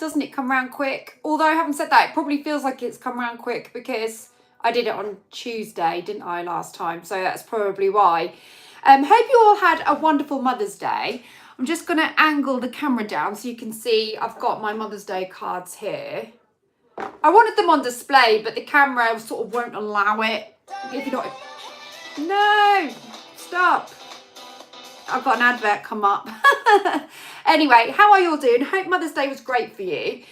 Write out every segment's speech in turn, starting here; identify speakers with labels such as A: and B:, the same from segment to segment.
A: doesn't it come round quick? Although, having said that, it probably feels like it's come round quick because I did it on Tuesday, didn't I, last time? So that's probably why. Hope you all had a wonderful Mother's Day. I'm just going to angle the camera down so you can see I've got my Mother's Day cards here. I wanted them on display, but the camera sort of won't allow it. If you don't... No! Stop! I've got an advert come up. Anyway, how are you all doing? Hope Mother's Day was great for you.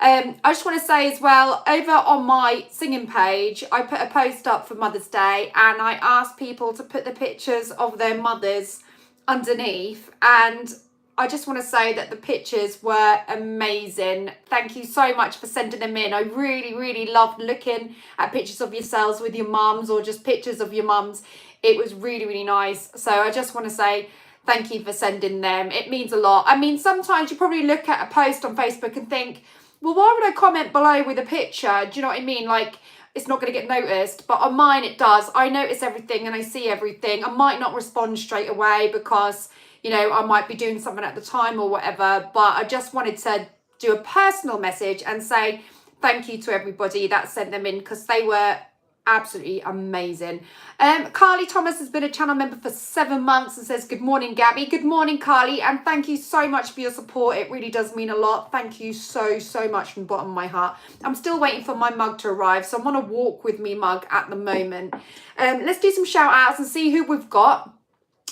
A: I just want to say as well, over on my singing page, I put a post up for Mother's Day and I asked people to put the pictures of their mothers underneath, and I just want to say that the pictures were amazing. Thank you so much for sending them in. I really, really loved looking at pictures of yourselves with your mums or just pictures of your mums. It was really, really nice. So I just want to say thank you for sending them. It means a lot. I mean, sometimes you probably look at a post on Facebook and think, well, why would I comment below with a picture? Do you know what I mean? Like, it's not going to get noticed. But on mine, it does. I notice everything and I see everything. I might not respond straight away because, you know, I might be doing something at the time or whatever. But I just wanted to do a personal message and say thank you to everybody that sent them in because they were absolutely amazing. Carly Thomas has been a channel member for 7 months and says, good morning, Gabby. Good morning, Carly, and thank you so much for your support. It really does mean a lot. Thank you so much from the bottom of my heart. I'm still waiting for my mug to arrive, so I'm on a walk with me mug at the moment. Let's do some shout outs and see who we've got.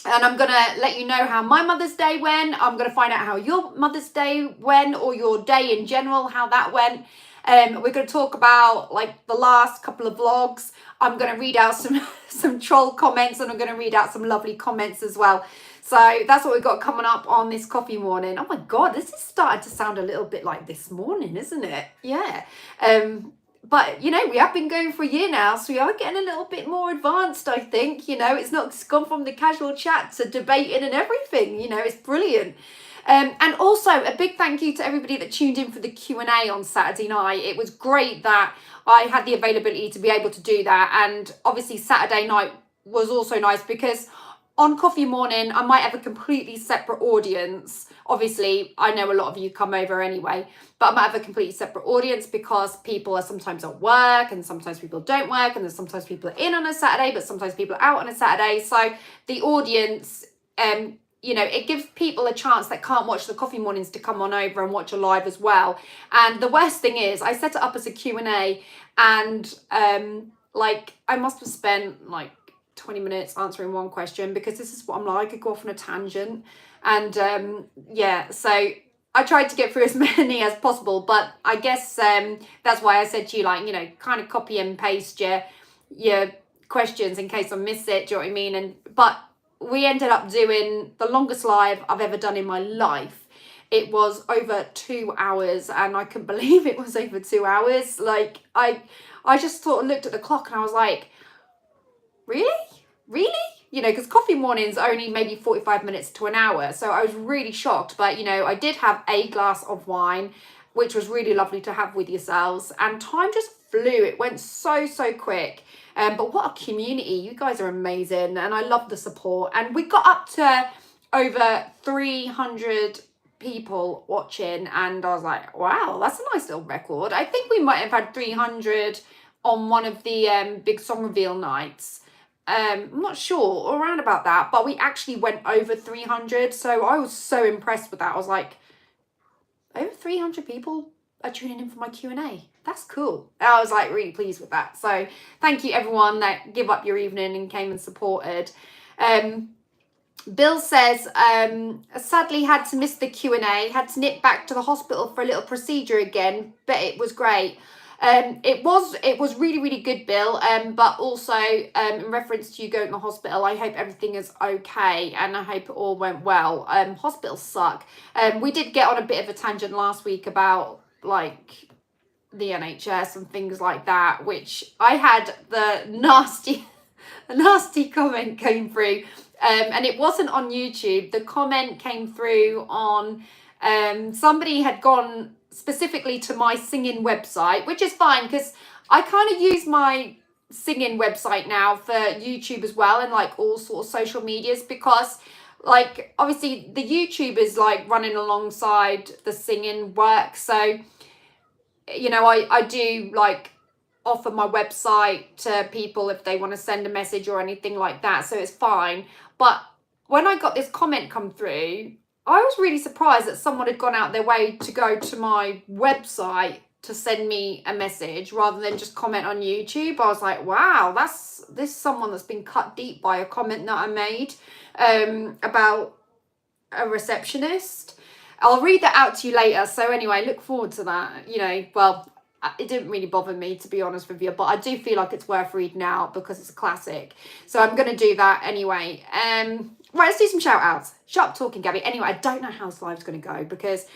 A: And I'm going to let you know how my Mother's Day went. I'm going to find out how your Mother's Day went, or your day in general, how that went. We're going to talk about like the last couple of vlogs. I'm going to read out some troll comments, and I'm going to read out some lovely comments as well. So that's what we've got coming up on this coffee morning. Oh my God, this is starting to sound a little bit like this morning, isn't it? Yeah. But, you know, we have been going for a year now, so we are getting a little bit more advanced, I think. You know, it's gone from the casual chat to debating and everything. You know, it's brilliant. And also a big thank you to everybody that tuned in for the Q&A on Saturday night. It was great that I had the availability to be able to do that. And obviously Saturday night was also nice because on coffee morning, I might have a completely separate audience. Obviously, I know a lot of you come over anyway, but I might have a completely separate audience because people are sometimes at work and sometimes people don't work, and then sometimes people are in on a Saturday, but sometimes people are out on a Saturday. So the audience, you know, it gives people a chance that can't watch the coffee mornings to come on over and watch a live as well. And the worst thing is I set it up as a Q&A, and like I must have spent like 20 minutes answering one question because this is what I'm like. I go off on a tangent. And yeah, so I tried to get through as many as possible, but I guess that's why I said to you, like, you know, kind of copy and paste your questions in case I miss it. Do you know what I mean? But we ended up doing the longest live I've ever done in my life. It was over 2 hours, and I couldn't believe it was over 2 hours. Like, I just looked at the clock and I was like, really? You know, because coffee mornings are only maybe 45 minutes to an hour. So I was really shocked. But, you know, I did have a glass of wine, which was really lovely to have with yourselves. And time just flew. It went so quick. But what a community. You guys are amazing. And I love the support. And we got up to over 300 people watching. And I was like, wow, that's a nice little record. I think we might have had 300 on one of the big song reveal nights. I'm not sure, around about that, but we actually went over 300. So I was so impressed with that. I was like, over 300 people are tuning in for my Q&A. That's cool. I was like really pleased with that. So thank you everyone that give up your evening and came and supported. Bill says, sadly had to miss the Q&A, had to nip back to the hospital for a little procedure again, but it was great. It was really good, Bill, but also in reference to you going to the hospital, I hope everything is okay and I hope it all went well. Hospitals suck. We did get on a bit of a tangent last week about like the NHS and things like that, which I had the nasty comment came through, and it wasn't on YouTube. The comment came through on somebody had gone specifically to my singing website, which is fine because I kind of use my singing website now for YouTube as well, and like all sorts of social medias, because like, obviously the YouTube is like running alongside the singing work. So, you know, I do like offer my website to people if they want to send a message or anything like that. So it's fine. But when I got this comment come through, I was really surprised that someone had gone out their way to go to my website to send me a message rather than just comment on YouTube. I was like, wow, this is someone that's been cut deep by a comment that I made about a receptionist. I'll read that out to you later. So anyway, look forward to that. You know, well, it didn't really bother me, to be honest with you, but I do feel like it's worth reading out because it's a classic. So I'm going to do that anyway. Right, let's do some shout outs. Shut up talking, Gabby. Anyway, I don't know how this live's going to go because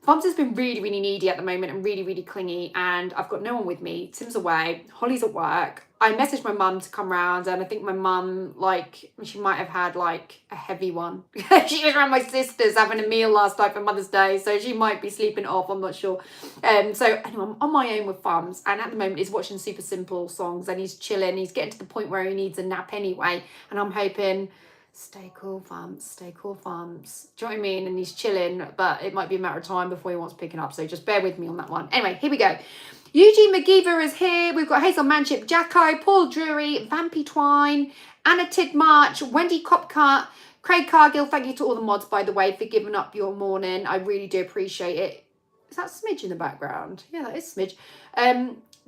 A: Mums has been really, really needy at the moment and really, really clingy, and I've got no one with me. Tim's away, Holly's at work. I messaged my mum to come round, and I think my mum, like, she might have had like a heavy one. She was around my sister's having a meal last night for Mother's Day, so she might be sleeping off, I'm not sure. So anyway, I'm on my own with Fums, and at the moment he's watching Super Simple songs and he's chilling. He's getting to the point where he needs a nap anyway, and I'm hoping, stay cool, Fums, stay cool, Fums. Do you know what I mean? And he's chilling, but it might be a matter of time before he wants picking up, so just bear with me on that one. Anyway, here we go. Eugene McGeever is here. We've got Hazel Manship, Jacko, Paul Drury, Vampy Twine, Anna Tidmarch, Wendy Copcut, Craig Cargill. Thank you to all the mods, by the way, for giving up your morning. I really do appreciate it. Is that Smidge in the background? Yeah, that is Smidge.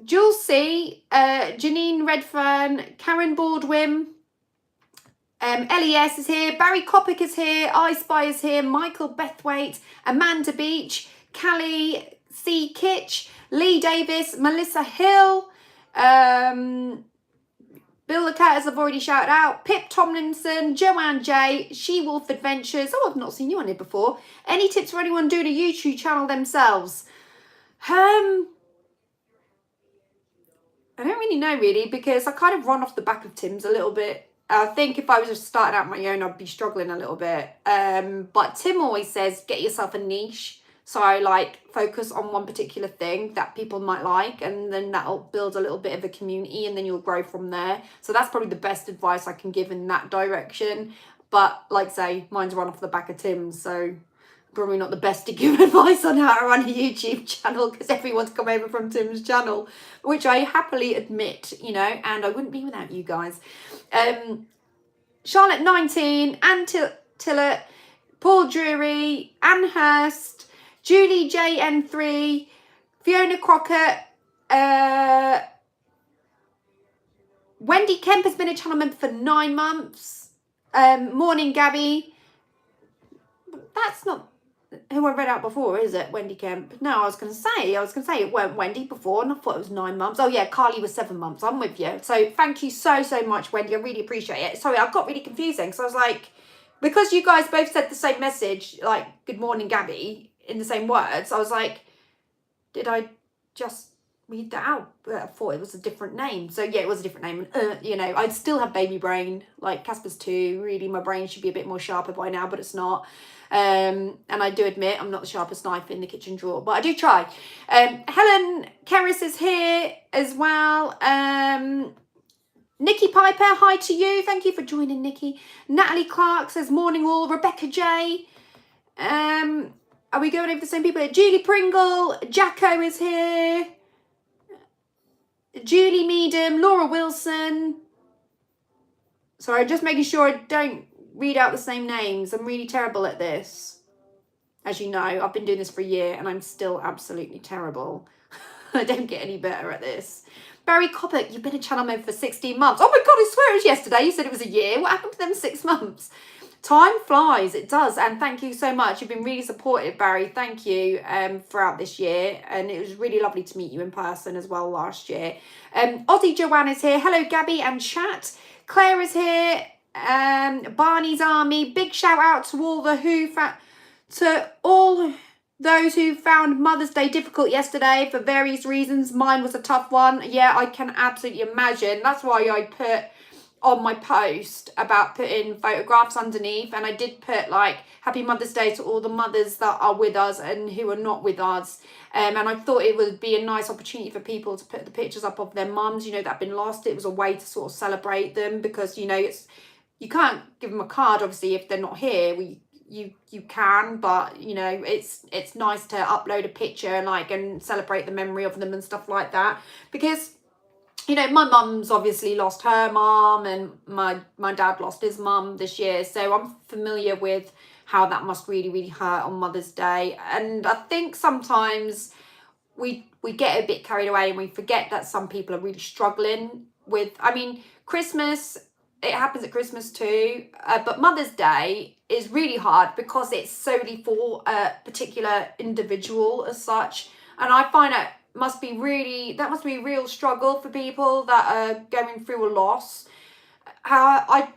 A: Jules C, Janine Redfern, Karen Baldwin, LES is here, Barry Kopic is here, I Spy is here, Michael Bethwaite, Amanda Beach, Callie C. Kitch, Lee Davis, Melissa Hill, Bill the Cat, as I've already shouted out, Pip Tomlinson, Joanne J, She-Wolf Adventures. Oh, I've not seen you on here before. Any tips for anyone doing a YouTube channel themselves? I don't really know, really, because I kind of run off the back of Tim's a little bit. I think if I was just starting out my own, I'd be struggling a little bit. But Tim always says, get yourself a niche. So I like focus on one particular thing that people might like, and then that'll build a little bit of a community, and then you'll grow from there. So that's probably the best advice I can give in that direction. But like I say, mine's run off the back of Tim's, so probably not the best to give advice on how to run a YouTube channel, because everyone's come over from Tim's channel, which I happily admit, you know, and I wouldn't be without you guys. Charlotte 19, Ann Tillett, Paul Drury, Anne Hurst, Julie JN3, Fiona Crockett, Wendy Kemp has been a channel member for 9 months. Morning, Gabby. That's not who I read out before, is it? Wendy Kemp. No, I was going to say it weren't Wendy before, and I thought it was 9 months. Oh yeah, Carly was 7 months. I'm with you. So thank you so much, Wendy. I really appreciate it. Sorry, I got really confusing because I was like, because you guys both said the same message, like good morning, Gabby, in the same words, I was like, did I just read that out? I thought it was a different name. So yeah, it was a different name. You know, I'd still have baby brain, like Casper's 2. Really, my brain should be a bit more sharper by now, but it's not. And I do admit I'm not the sharpest knife in the kitchen drawer, but I do try. Helen Kerris is here as well. Nikki Piper, hi to you. Thank you for joining, Nikki. Natalie Clark says morning all. Rebecca J. Are we going over the same people? Julie Pringle, Jacko is here. Julie Meadham, Laura Wilson. Sorry, just making sure I don't read out the same names. I'm really terrible at this. As you know, I've been doing this for a year and I'm still absolutely terrible. I don't get any better at this. Barry Kopic, you've been a channel member for 16 months. Oh my God, I swear it was yesterday. You said it was a year. What happened to them 6 months? Time flies, it does. And thank you so much. You've been really supportive, Barry. Thank you throughout this year. And it was really lovely to meet you in person as well last year. Aussie Joanne is here. Hello, Gabby and chat. Claire is here. Barney's Army. Big shout out to all those who found Mother's Day difficult yesterday for various reasons. Mine was a tough one. Yeah, I can absolutely imagine. That's why I put on my post about putting photographs underneath, and I did put like happy Mother's Day to all the mothers that are with us and who are not with us, and I thought it would be a nice opportunity for people to put the pictures up of their mums, you know, that have been lost. It was a way to sort of celebrate them, because you know, it's, you can't give them a card, obviously, if they're not here. You can, but you know, it's nice to upload a picture and like and celebrate the memory of them and stuff like that, because you know, my mum's obviously lost her mum, and my dad lost his mum this year, so I'm familiar with how that must really hurt on Mother's Day. And I think sometimes we get a bit carried away and we forget that some people are really struggling with, I mean, Christmas, it happens at Christmas too, but Mother's Day is really hard because it's solely for a particular individual as such. And I find that must be a real struggle for people that are going through a loss. I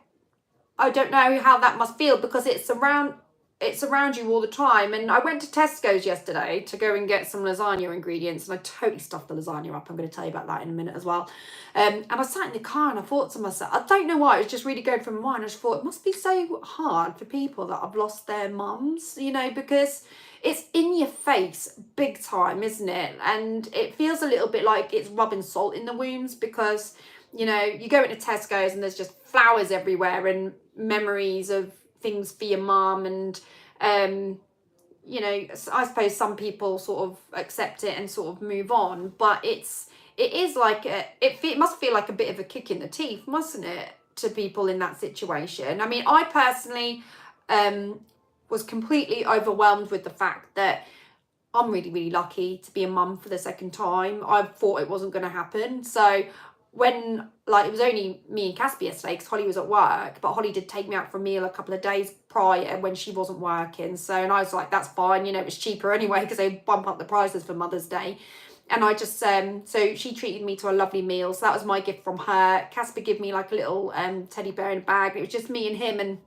A: don't know how that must feel, because it's around you all the time. And I went to Tesco's yesterday to go and get some lasagna ingredients, and I totally stuffed the lasagna up. I'm going to tell you about that in a minute as well. And I sat in the car and I thought to myself, I don't know why, it was just really going through my mind. I just thought it must be so hard for people that have lost their mums, you know, because it's in your face big time, isn't it? And it feels a little bit like it's rubbing salt in the wounds, because, you know, you go into Tesco's and there's just flowers everywhere and memories of things for your mum. And you know, I suppose some people sort of accept it and sort of move on, but it is like it must feel like a bit of a kick in the teeth, mustn't it, to people in that situation? I mean, I personally was completely overwhelmed with the fact that I'm really lucky to be a mum for the second time. I thought it wasn't going to happen. So when, like, it was only me and Casper yesterday because Holly was at work, but Holly did take me out for a meal a couple of days prior when she wasn't working. So, and I was like, that's fine, you know, it was cheaper anyway because they bump up the prices for Mother's Day. And I just, so she treated me to a lovely meal. So that was my gift from her. Casper gave me like a little teddy bear in a bag. It was just me and him. And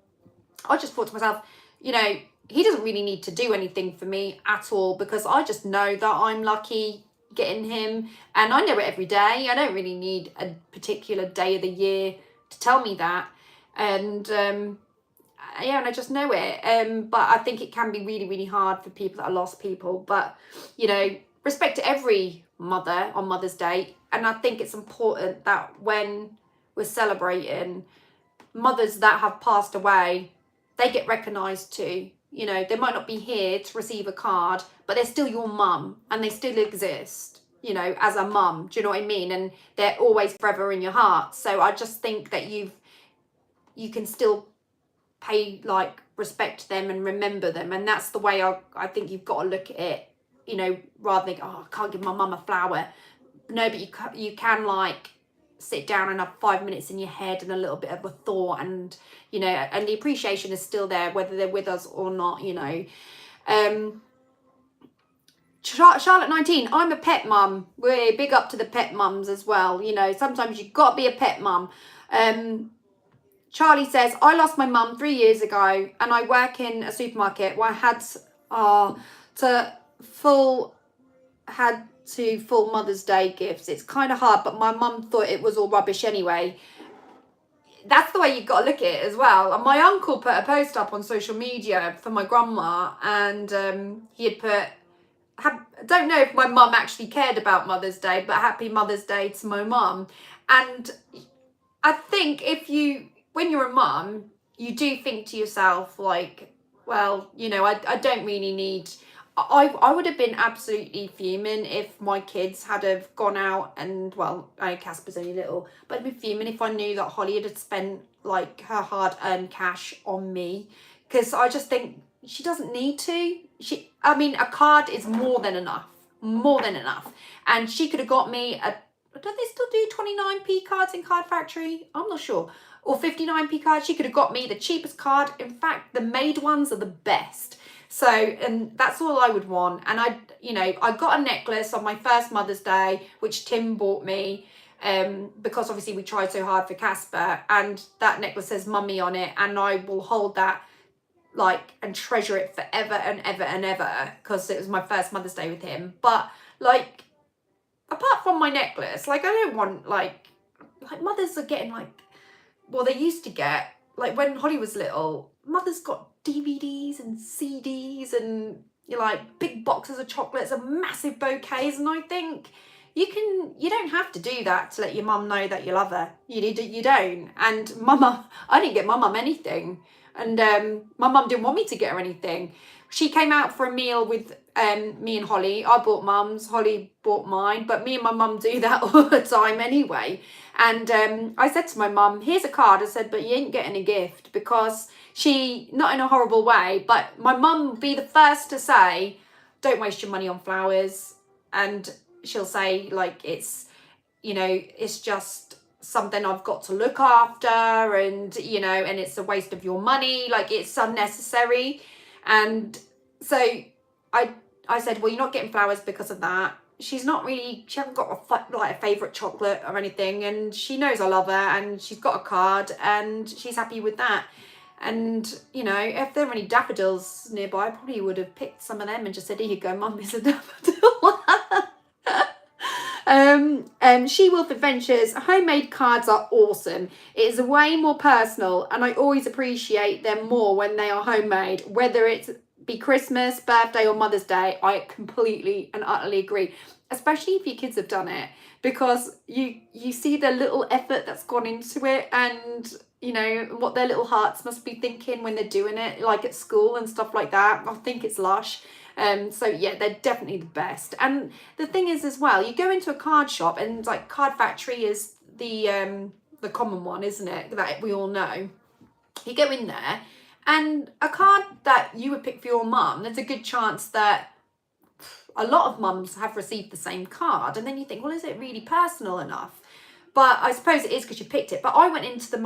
A: I just thought to myself, you know, he doesn't really need to do anything for me at all, because I just know that I'm lucky getting him, and I know it every day. I don't really need a particular day of the year to tell me that. And yeah, and I just know it. But I think it can be really hard for people that are lost people. But, you know, respect to every mother on Mother's Day. And I think it's important that when we're celebrating, mothers that have passed away, they get recognised too. You know, they might not be here to receive a card, but they're still your mum and they still exist, you know, as a mum. Do you know what I mean? And they're always forever in your heart. So I just think that you can still pay like respect to them and remember them. And that's the way I think you've got to look at it, you know, rather than, oh, I can't give my mum a flower. No, but you can like sit down and have 5 minutes in your head and a little bit of a thought, and you know, and the appreciation is still there whether they're with us or not, you know. Charlotte 19, I'm a pet mum. We're big up to the pet mums as well, you know, sometimes you've got to be a pet mum. Charlie says, I lost my mum 3 years ago and I work in a supermarket where I had to full Mother's Day gifts. It's kind of hard, but my mum thought it was all rubbish anyway. That's the way you've got to look at it as well. And my uncle put a post up on social media for my grandma, and he had put, I don't know if my mum actually cared about Mother's Day, but happy Mother's Day to my mum. And I think when you're a mum, you do think to yourself like, well, you know, I don't really need, I would have been absolutely fuming if my kids had have gone out and, well, I know Casper's only little, but I'd be fuming if I knew that Holly had spent like her hard-earned cash on me, because I just think she doesn't need to. I mean, a card is more than enough, and she could have got me don't they still do 29p cards in Card Factory? I'm not sure. Or 59p cards. She could have got me the cheapest card. In fact, the made ones are the best. So, and that's all I would want. And I got a necklace on my first Mother's Day, which Tim bought me, because obviously we tried so hard for Casper, and that necklace says mummy on it, and I will hold that like and treasure it forever and ever and ever, because it was my first Mother's Day with him. But like, apart from my necklace, like I don't want like mothers are getting like, well, they used to get, like when Holly was little, mothers got DVDs and CDs and, you know, like big boxes of chocolates and massive bouquets. And I think, you don't have to do that to let your mum know that you love her. You don't. And I didn't get my mum anything. And my mum didn't want me to get her anything. She came out for a meal with me and Holly. I bought mum's, Holly bought mine, but me and my mum do that all the time anyway. And I said to my mum, here's a card. I said, but you ain't getting a gift, because she, not in a horrible way, but my mum would be the first to say, don't waste your money on flowers. And she'll say, like, it's, you know, it's just something I've got to look after, and, you know, and it's a waste of your money, like, it's unnecessary. And so I said, well, you're not getting flowers because of that. She hasn't got a favourite chocolate or anything, and she knows I love her, and she's got a card, and she's happy with that. And, you know, if there were any daffodils nearby, I probably would have picked some of them and just said, here you go, mum, here's a daffodil. She Wolf Adventures, homemade cards are awesome. It is way more personal, and I always appreciate them more when they are homemade, whether it's be Christmas, birthday or Mother's Day. I completely and utterly agree, especially if your kids have done it, because you see the little effort that's gone into it, and you know what their little hearts must be thinking when they're doing it, like at school and stuff like that. I think it's lush. So yeah, they're definitely the best. And the thing is as well, you go into a card shop, and like Card Factory is the common one, isn't it, that we all know. You go in there, and a card that you would pick for your mum, there's a good chance that a lot of mums have received the same card. And then you think, well, is it really personal enough? But I suppose it is because you picked it. But I went into the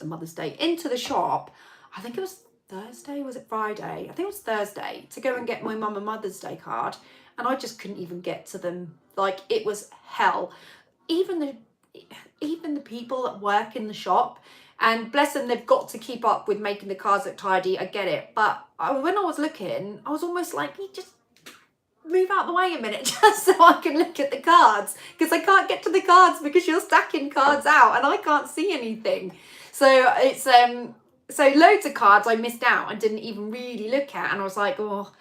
A: Mother's Day, into the shop, I think it was Thursday, was it Friday? I think it was Thursday, to go and get my mum a Mother's Day card, and I just couldn't even get to them. Like, it was hell. Even the people that work in the shop, and bless them, they've got to keep up with making the cards look tidy. I get it, but when I was looking, I was almost like, you just move out the way a minute just so I can look at the cards, because I can't get to the cards because you're stacking cards out and I can't see anything. So it's so loads of cards I missed out and didn't even really look at, and I was like, oh,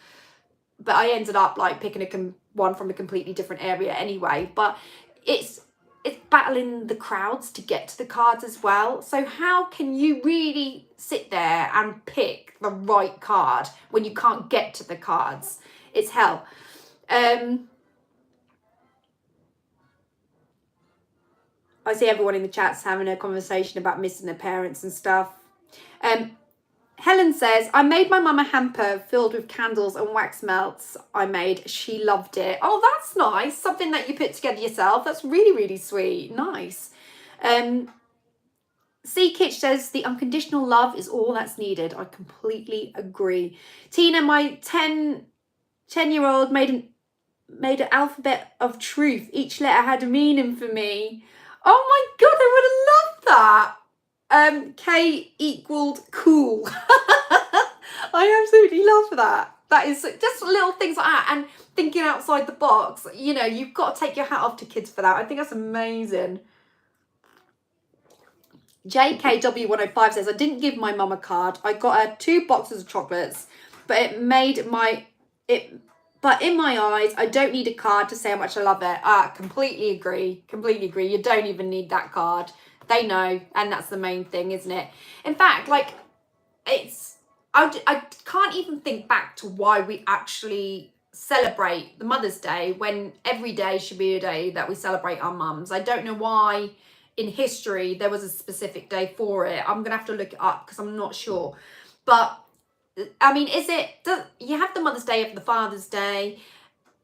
A: but I ended up like picking one from a completely different area anyway. But it's battling the crowds to get to the cards as well. So how can you really sit there and pick the right card when you can't get to the cards? It's hell. I see everyone in the chat's having a conversation about missing their parents and stuff. Helen says, I made my mum a hamper filled with candles and wax melts I made. She loved it. Oh, that's nice. Something that you put together yourself. That's really, really sweet. Nice. C. Kitch says, the unconditional love is all that's needed. I completely agree. Tina, my 10-year-old made an alphabet of truth. Each letter had a meaning for me. Oh my God, I would have loved that. K equaled cool. I absolutely love that. That is just little things like that, and thinking outside the box. You know, you've got to take your hat off to kids for that. I think that's amazing. JKW105 says, I didn't give my mum a card. I got her 2 boxes of chocolates, but in my eyes, I don't need a card to say how much I love it. Completely agree. Completely agree. You don't even need that card. They know, and that's the main thing, isn't it? In fact, like, I can't even think back to why we actually celebrate the Mother's Day when every day should be a day that we celebrate our mums. I don't know why in history there was a specific day for it. I'm going to have to look it up because I'm not sure. But, I mean, you have the Mother's Day, you have the Father's Day.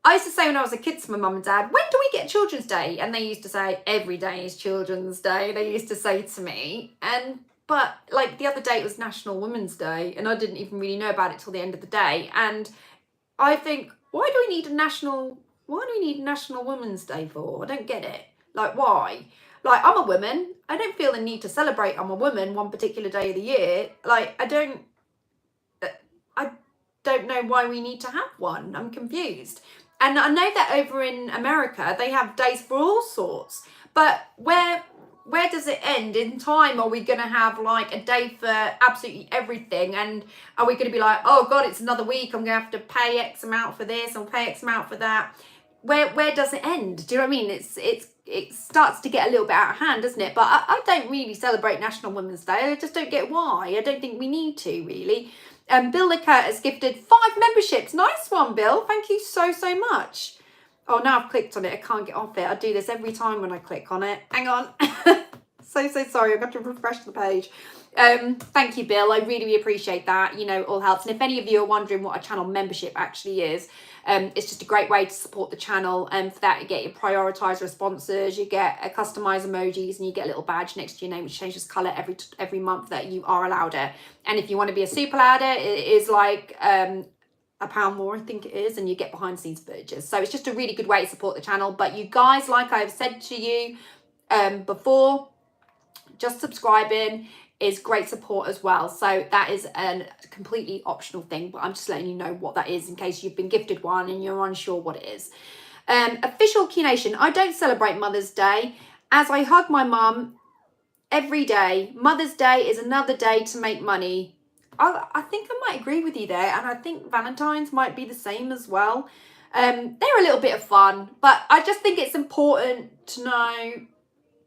A: I used to say when I was a kid to my mum and dad, when do we get Children's Day? And they used to say, every day is Children's Day. They used to say to me. But like the other day, it was National Women's Day, and I didn't even really know about it till the end of the day. And I think, why do we need National Women's Day for? I don't get it. Like, why? Like, I'm a woman. I don't feel the need to celebrate I'm a woman one particular day of the year. Like, I don't know why we need to have one. I'm confused. And I know that over in America, they have days for all sorts. But where does it end? In time, are we going to have like a day for absolutely everything? And are we going to be like, oh God, it's another week. I'm going to have to pay X amount for this and pay X amount for that? where does it end? Do you know what I mean? It starts to get a little bit out of hand, doesn't it? But I don't really celebrate National Women's Day. I just don't get why. I don't think we need to, really. Bill Lickert has gifted 5 memberships. Nice one, Bill. Thank you so much. Oh, now I've clicked on it. I can't get off it. I do this every time when I click on it. Hang on. So sorry. I've got to refresh the page. Thank you, Bill. I really appreciate that. You know, it all helps. And if any of you are wondering what a channel membership actually is, it's just a great way to support the channel. And for that, you get your prioritized responses, you get a customized emojis, and you get a little badge next to your name which changes colour every month that you are allowed it. And if you want to be a super ladder, it is like £1 more, I think it is, and you get behind the scenes footages. So it's just a really good way to support the channel. But you guys, like I've said to you before, just subscribing is great support as well. So that is a completely optional thing, but I'm just letting you know what that is in case you've been gifted one and you're unsure what it is. Official Key Nation, I don't celebrate Mother's Day as I hug my mum every day. Mother's Day is another day to make money. I think I might agree with you there, and I think Valentine's might be the same as well. They're a little bit of fun, but I just think it's important to know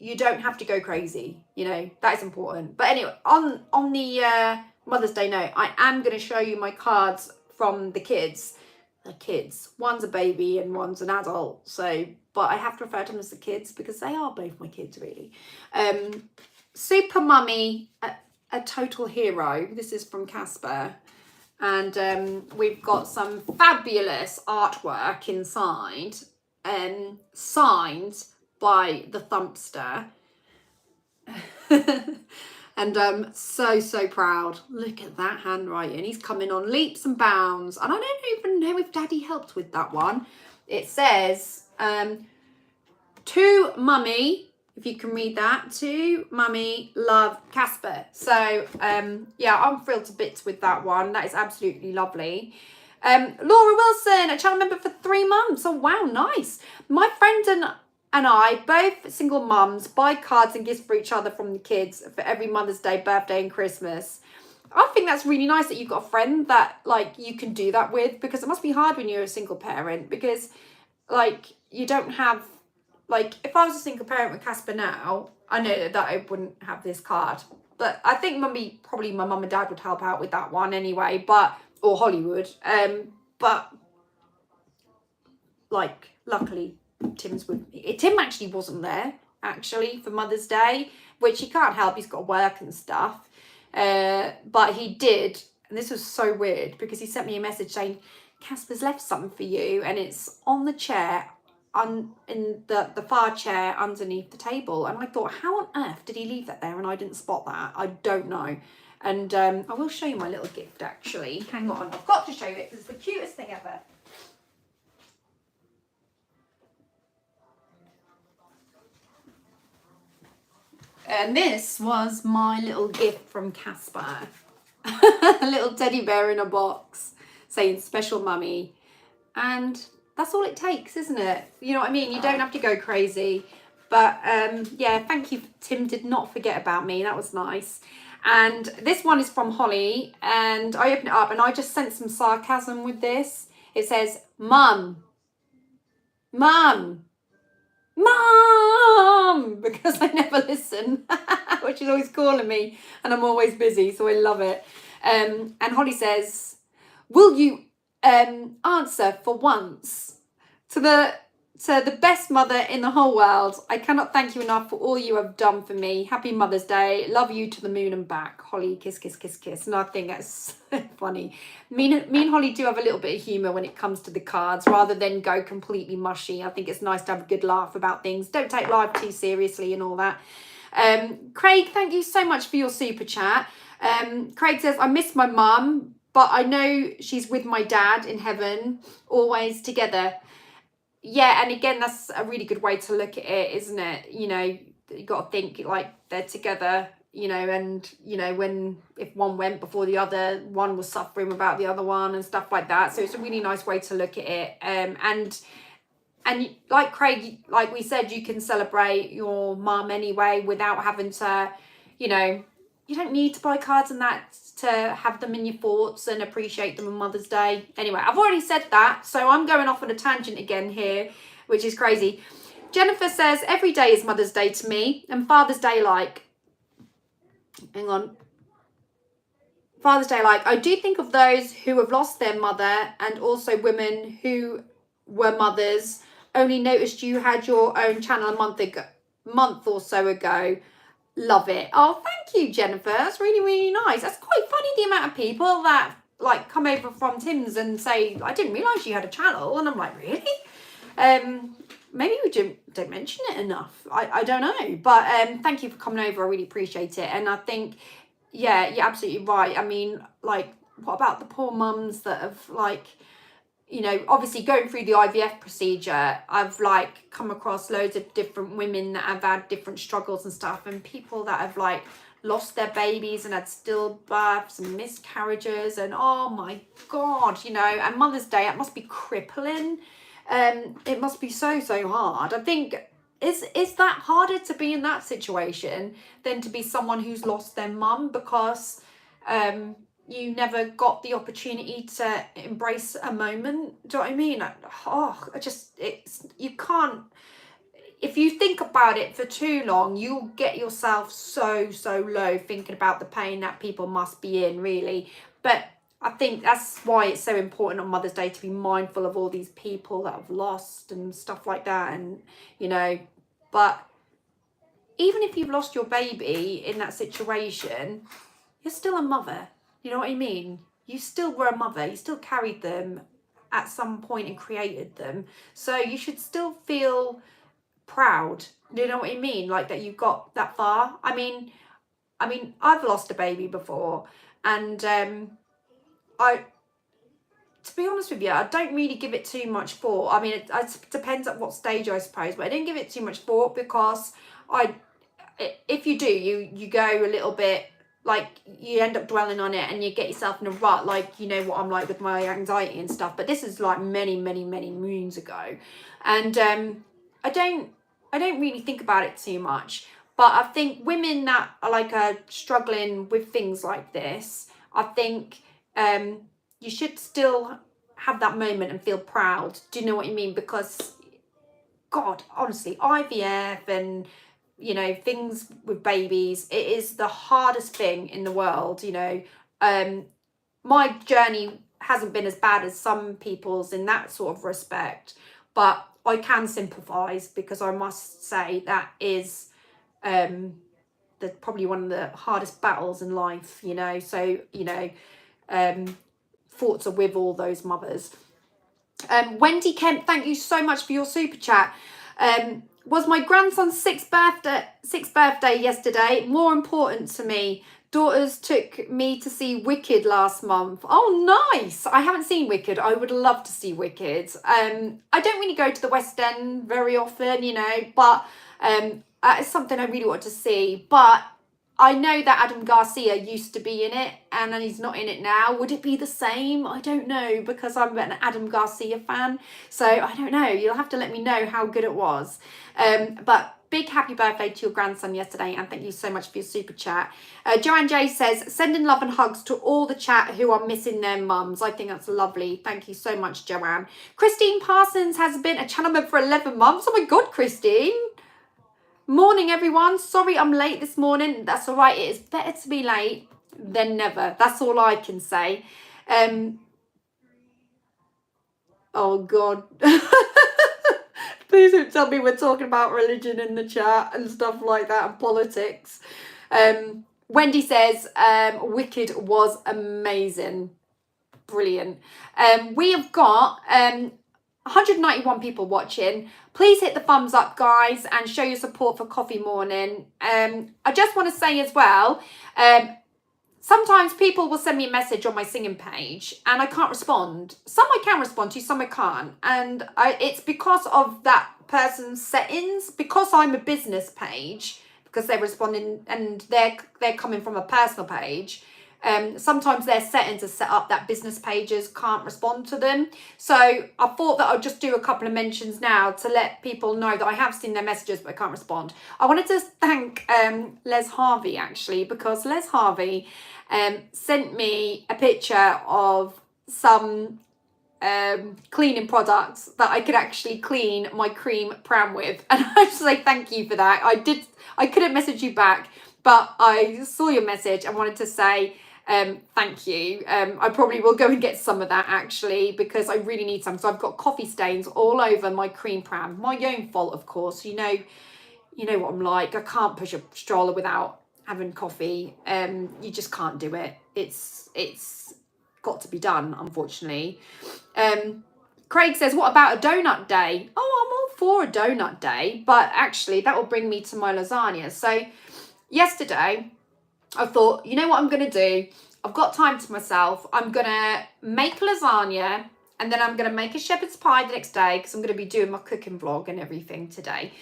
A: you don't have to go crazy, you know, that is important. But anyway, on the Mother's Day note, I am going to show you my cards from the kids. The kids. One's a baby and one's an adult. So, but I have to refer to them as the kids because they are both my kids, really. Super Mummy, a total hero. This is from Casper. And we've got some fabulous artwork inside, signed by the Thumpster. And I'm so proud. Look at that handwriting. He's coming on leaps and bounds. And I don't even know if Daddy helped with that one. It says, to Mummy, if you can read that, to Mummy, love, Casper. So, yeah, I'm thrilled to bits with that one. That is absolutely lovely. Laura Wilson, a channel member for 3 months. Oh, wow, nice. My friend and I, both single mums, buy cards and gifts for each other from the kids for every Mother's Day, birthday and Christmas. I think that's really nice that you've got a friend that, like, you can do that with, because it must be hard when you're a single parent, because, like, you don't have, like, if I was a single parent with Casper now, I know that I wouldn't have this card. But I think probably my mum and dad would help out with that one anyway, or Hollywood. But, like, luckily, Tim's with me. Tim actually wasn't there, actually, for Mother's Day, which he can't help. He's got work and stuff. But he did, and this was so weird, because he sent me a message saying, Casper's left something for you, and it's on the chair, in the far chair underneath the table. And I thought, how on earth did he leave that there and I didn't spot that? I don't know. And I will show you my little gift, actually. Hang on, I've got to show you it because it's the cutest thing ever. And this was my little gift from Casper. A little teddy bear in a box saying special mummy. And that's all it takes, isn't it? You know what I mean? You don't have to go crazy. But yeah, thank you. Tim did not forget about me. That was nice. And this one is from Holly. And I opened it up and I just sent some sarcasm with this. It says, Mum. Mum. Mum, because I never listen, which is always calling me, and I'm always busy, so I love it. And Holly says, will you answer for once to the best mother in the whole world? I cannot thank you enough for all you have done for me. Happy Mother's Day. Love you to the moon and back. Holly, kiss, kiss, kiss, kiss. And I think that's so funny. Me and Holly do have a little bit of humour when it comes to the cards, rather than go completely mushy. I think it's nice to have a good laugh about things. Don't take life too seriously and all that. Craig, thank you so much for your super chat. Craig says, I miss my mum, but I know she's with my dad in heaven, always together. Yeah, and again, that's a really good way to look at it, isn't it? You know, you got to think like they're together, you know, and, you know, if one went before the other, one was suffering without the other one and stuff like that. So it's a really nice way to look at it. And like Craig, like we said, you can celebrate your mum anyway without having to, you know, you don't need to buy cards and that to have them in your thoughts and appreciate them on Mother's Day. Anyway, I've already said that, so I'm going off on a tangent again here, which is crazy. Jennifer says, every day is Mother's Day to me, and Father's Day like. Hang on. Father's Day like. I do think of those who have lost their mother, and also women who were mothers. Only noticed you had your own channel a month or so ago. Love it. Oh, thank you, Jennifer. That's really, really nice. That's quite funny, the amount of people that like come over from Tim's and say, I didn't realise you had a channel. And I'm like, really? Maybe we don't mention it enough. I don't know. But thank you for coming over. I really appreciate it. And I think, yeah, you're absolutely right. I mean, like, what about the poor mums that have, like, you know, obviously going through the IVF procedure, I've like come across loads of different women that have had different struggles and stuff, and people that have like lost their babies and had stillbirths and miscarriages, and oh my God, you know, and Mother's Day, it must be crippling. It must be so hard. I think, is that harder to be in that situation than to be someone who's lost their mum because you never got the opportunity to embrace a moment? Do you know what I mean? You can't, if you think about it for too long, you'll get yourself so low thinking about the pain that people must be in, really. But I think that's why it's so important on Mother's Day to be mindful of all these people that have lost and stuff like that. And, you know, but even if you've lost your baby in that situation, you're still a mother. You know what I mean? You still were a mother. You still carried them at some point and created them. So you should still feel proud. Do you know what I mean? Like that you got that far. I mean, I've lost a baby before, and to be honest with you, I don't really give it too much thought. I mean, it depends at what stage, I suppose, but I didn't give it too much thought because if you do, you go a little bit, like, you end up dwelling on it and you get yourself in a rut, like, you know what I'm like with my anxiety and stuff. But this is like many moons ago, and I don't really think about it too much. But I think women that are struggling with things like this, I think you should still have that moment and feel proud. Do you know what I mean? Because, God, honestly, IVF and, you know, things with babies, it is the hardest thing in the world, you know. My journey hasn't been as bad as some people's in that sort of respect, but I can sympathise, because I must say that is probably one of the hardest battles in life, you know. So, you know, thoughts are with all those mothers. Wendy Kemp, thank you so much for your super chat. Was my grandson's sixth birthday yesterday. More important to me. Daughters took me to see Wicked last month. Oh, nice. I haven't seen Wicked. I would love to see Wicked. I don't really go to the West End very often, you know, but it's something I really want to see. But I know that Adam Garcia used to be in it, and then he's not in it now. Would it be the same? I don't know, because I'm an Adam Garcia fan. So I don't know. You'll have to let me know how good it was. But big happy birthday to your grandson yesterday, and thank you so much for your super chat. Joanne J says, sending love and hugs to all the chat who are missing their mums. I think that's lovely. Thank you so much, Joanne. Christine Parsons has been a channel member for 11 months. Oh my God, Christine. Morning, everyone. Sorry I'm late this morning. That's all right. It is better to be late than never. That's all I can say. Oh, God. Please don't tell me we're talking about religion in the chat and stuff like that, and politics. Wendy says, Wicked was amazing. Brilliant. We have got 191 people watching. Please hit the thumbs up, guys, and show your support for Coffee Morning. I just want to say as well, sometimes people will send me a message on my singing page and I can't respond. Some I can respond to, some I can't. And it's because of that person's settings. Because I'm a business page, because they're responding and they're coming from a personal page, Sometimes their settings are set up that business pages can't respond to them. So I thought that I'd just do a couple of mentions now to let people know that I have seen their messages but I can't respond. I wanted to thank Les Harvey actually, because Les Harvey sent me a picture of some cleaning products that I could actually clean my cream pram with, and I just say thank you for that. I couldn't message you back, but I saw your message and wanted to say thank you. I probably will go and get some of that actually, because I really need some. So I've got coffee stains all over my cream pram. My own fault, of course. You know what I'm like. I can't push a stroller without having coffee. You just can't do it. It's got to be done, unfortunately. Craig says, what about a donut day? Oh, I'm all for a donut day, but actually that will bring me to my lasagna. So yesterday I thought, you know what I'm going to do? I've got time to myself. I'm going to make lasagna, and then I'm going to make a shepherd's pie the next day, because I'm going to be doing my cooking vlog and everything today.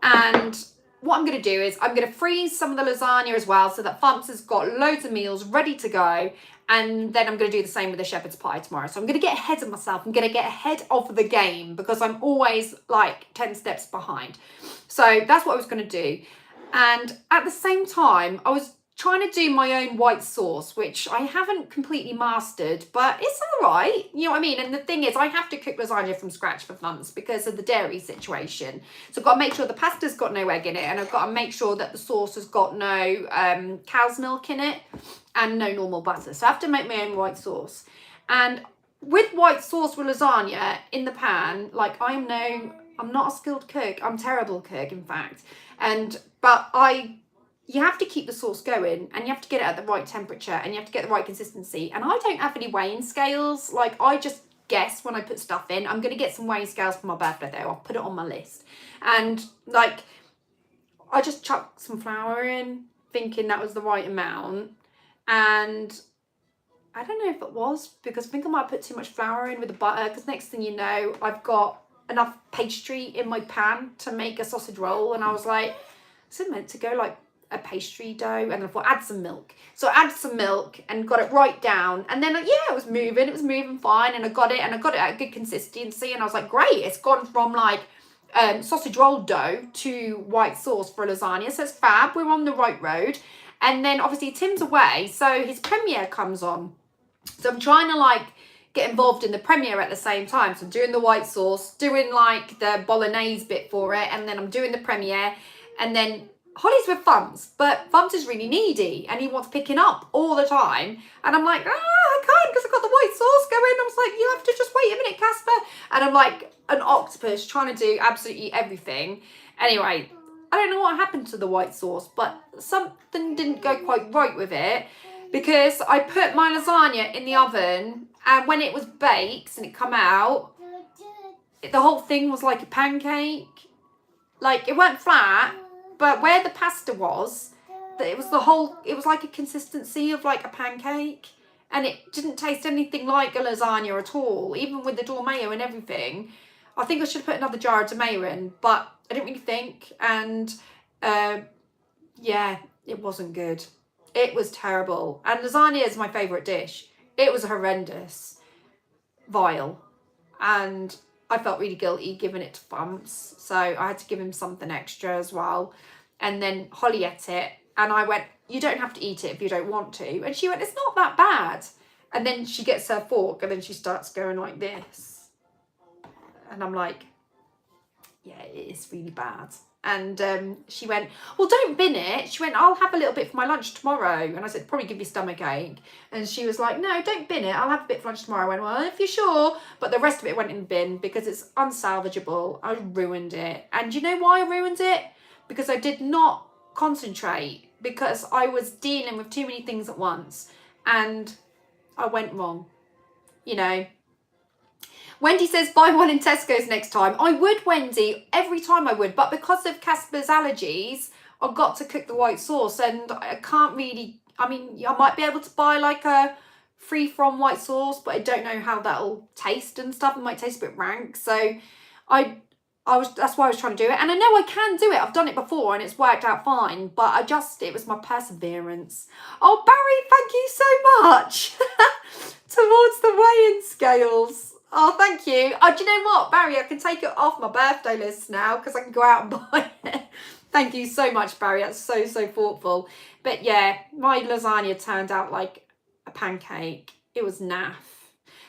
A: And what I'm going to do is I'm going to freeze some of the lasagna as well, so that Fumps has got loads of meals ready to go. And then I'm going to do the same with the shepherd's pie tomorrow. So I'm going to get ahead of myself. I'm going to get ahead of the game, because I'm always like 10 steps behind. So that's what I was going to do. And at the same time, I was trying to do my own white sauce, which I haven't completely mastered, but it's all right. You know what I mean? And the thing is, I have to cook lasagna from scratch for Fumps because of the dairy situation. So I've got to make sure the pasta's got no egg in it, and I've got to make sure that the sauce has got no cow's milk in it and no normal butter. So I have to make my own white sauce. And with white sauce with lasagna in the pan, like I'm not a skilled cook. I'm a terrible cook, in fact. But you have to keep the sauce going, and you have to get it at the right temperature, and you have to get the right consistency. And I don't have any weighing scales. Like, I just guess when I put stuff in. I'm going to get some weighing scales for my birthday though. I'll put it on my list. And like, I just chucked some flour in, thinking that was the right amount. And I don't know if it was, because I think I might put too much flour in with the butter, because next thing you know, I've got enough pastry in my pan to make a sausage roll. And I was like, is it meant to go like a pastry dough? And I thought, add some milk. So I added some milk and got it right down. And then, yeah, it was moving fine. And I got it at a good consistency. And I was like, great, it's gone from like sausage roll dough to white sauce for a lasagna. So it's fab, we're on the right road. And then obviously Tim's away, so his premiere comes on. So I'm trying to like get involved in the premiere at the same time. So I'm doing the white sauce, doing like the bolognese bit for it, and then I'm doing the premiere. And then Holly's with Fumps, but Fumps is really needy and he wants picking up all the time. And I'm like, I can't, because I've got the white sauce going. I was like, you have to just wait a minute, Casper. And I'm like an octopus trying to do absolutely everything. Anyway, I don't know what happened to the white sauce, but something didn't go quite right with it, because I put my lasagna in the oven, and when it was baked and it come out, the whole thing was like a pancake. Like, it weren't flat, but where the pasta was, it was like a consistency of like a pancake, and it didn't taste anything like a lasagna at all, even with the dolmayo and everything. I think I should put another jar of tomato in, but I didn't really think, and yeah, it wasn't good. It was terrible. And lasagna is my favourite dish. It was horrendous, vile, and I felt really guilty giving it to Fumps, so I had to give him something extra as well. And then Holly ate it, and I went, you don't have to eat it if you don't want to. And she went, it's not that bad. And then she gets her fork, and then she starts going like this. And I'm like, yeah, it is really bad. And she went, well, don't bin it. She went, I'll have a little bit for my lunch tomorrow. And I said, probably give you stomach ache. And she was like, no, don't bin it. I'll have a bit for lunch tomorrow. I went, well, if you're sure. But the rest of it went in the bin because it's unsalvageable. I ruined it. And you know why I ruined it? Because I did not concentrate, because I was dealing with too many things at once, and I went wrong, you know. Wendy says, buy one in Tesco's next time. I would, Wendy, every time I would, but because of Casper's allergies, I've got to cook the white sauce, and I can't really, I mean, I might be able to buy like a free from white sauce, but I don't know how that'll taste and stuff. It might taste a bit rank, so I that's why I was trying to do it. And I know I can do it. I've done it before and it's worked out fine. But it was my perseverance. Oh, Barry, thank you so much. Towards the weigh-in scales. Oh, thank you. Oh, do you know what, Barry? I can take it off my birthday list now because I can go out and buy it. Thank you so much, Barry. That's so, so thoughtful. But yeah, my lasagna turned out like a pancake. It was naff.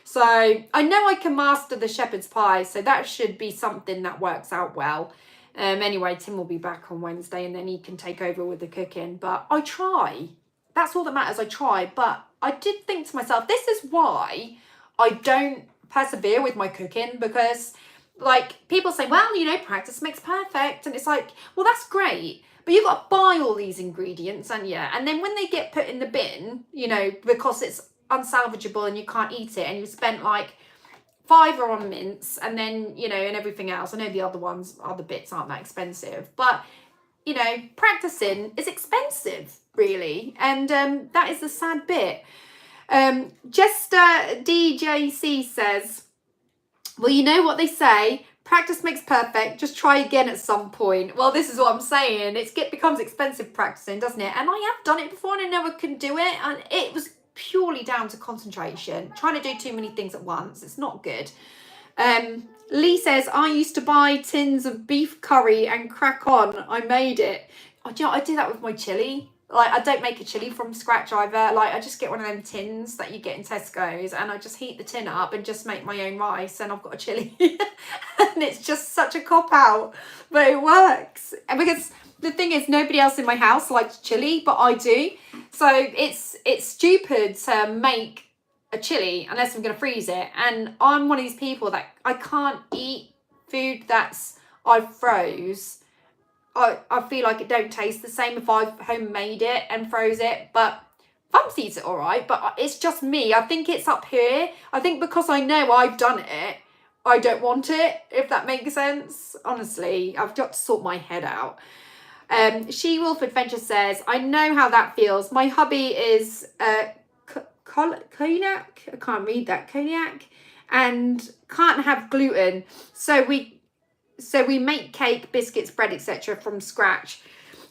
A: So I know I can master the shepherd's pie, so that should be something that works out well. Anyway, Tim will be back on Wednesday and then he can take over with the cooking. But I try. That's all that matters. I try. But I did think to myself, this is why I don't persevere with my cooking, because like people say, well, you know, practice makes perfect. And it's like, well, that's great. But you've got to buy all these ingredients, and yeah. And then when they get put in the bin, you know, because it's unsalvageable and you can't eat it, and you spent like £5 on mince and then, you know, and everything else. I know the other bits aren't that expensive, but you know, practicing is expensive really, and that is the sad bit. Jester DJC says, well, you know what they say, practice makes perfect, just try again at some point. Well, this is what I'm saying, it becomes expensive practicing, doesn't it? And I have done it before and I never could do it, and it was purely down to concentration, trying to do too many things at once. It's not good. Lee says, I used to buy tins of beef curry and crack on. I made it. Oh, do you know, I do that with my chili. Like, I don't make a chili from scratch either. Like, I just get one of them tins that you get in Tesco's, and I just heat the tin up and just make my own rice, and I've got a chili. And it's just such a cop-out, but it works. And because the thing is, nobody else in my house likes chili, but I do. So it's stupid to make a chili unless I'm going to freeze it. And I'm one of these people that I can't eat food that's I froze. I feel like it don't taste the same if I've homemade it and froze it. But Mums eats it all right, but it's just me. I think it's up here. I think because I know I've done it, I don't want it, if that makes sense. Honestly, I've got to sort my head out. She-Wolf Adventure says, I know how that feels. My hubby is celiac. I can't read that. Celiac. And can't have gluten. So we make cake, biscuits, bread, etc. from scratch.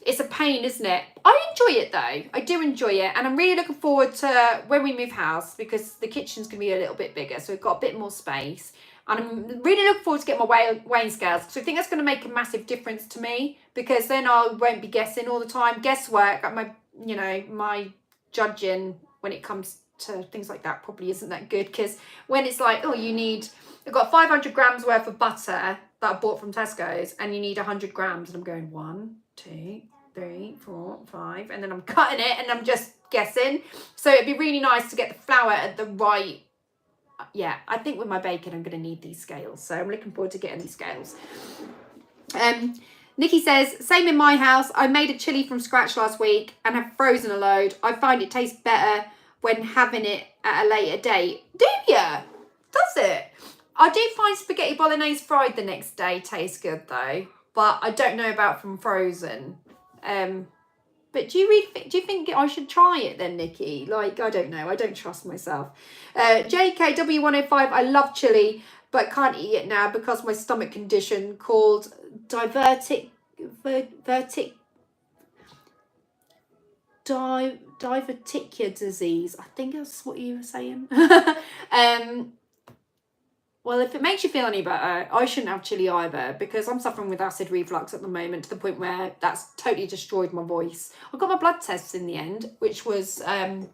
A: It's a pain, isn't it? I enjoy it though. I do enjoy it. And I'm really looking forward to when we move house, because the kitchen's going to be a little bit bigger. So we've got a bit more space. And I'm really looking forward to getting my weighing scales, because I think that's going to make a massive difference to me, because then I won't be guessing all the time. Guesswork, my judging when it comes to things like that probably isn't that good, because when it's like, oh, I've got 500 grams worth of butter that I bought from Tesco's, and you need 100 grams, and I'm going 1, 2, 3, 4, 5, and then I'm cutting it and I'm just guessing. So it'd be really nice to get the flour at the right. Yeah, I think with my bacon I'm going to need these scales, so I'm looking forward to getting these scales. Nikki says, same in my house. I made a chili from scratch last week and have frozen a load. I find it tastes better when having it at a later date. Do ya? Does it? I do find spaghetti bolognese fried the next day tastes good though, but I don't know about from frozen. But do you think I should try it then, Nikki? Like, I don't know. I don't trust myself. JKW105, I love chili, but can't eat it now because my stomach condition called diverticular disease. I think that's what you were saying. Well, if it makes you feel any better, I shouldn't have chili either, because I'm suffering with acid reflux at the moment, to the point where that's totally destroyed my voice. I got my blood tests in the end, which was a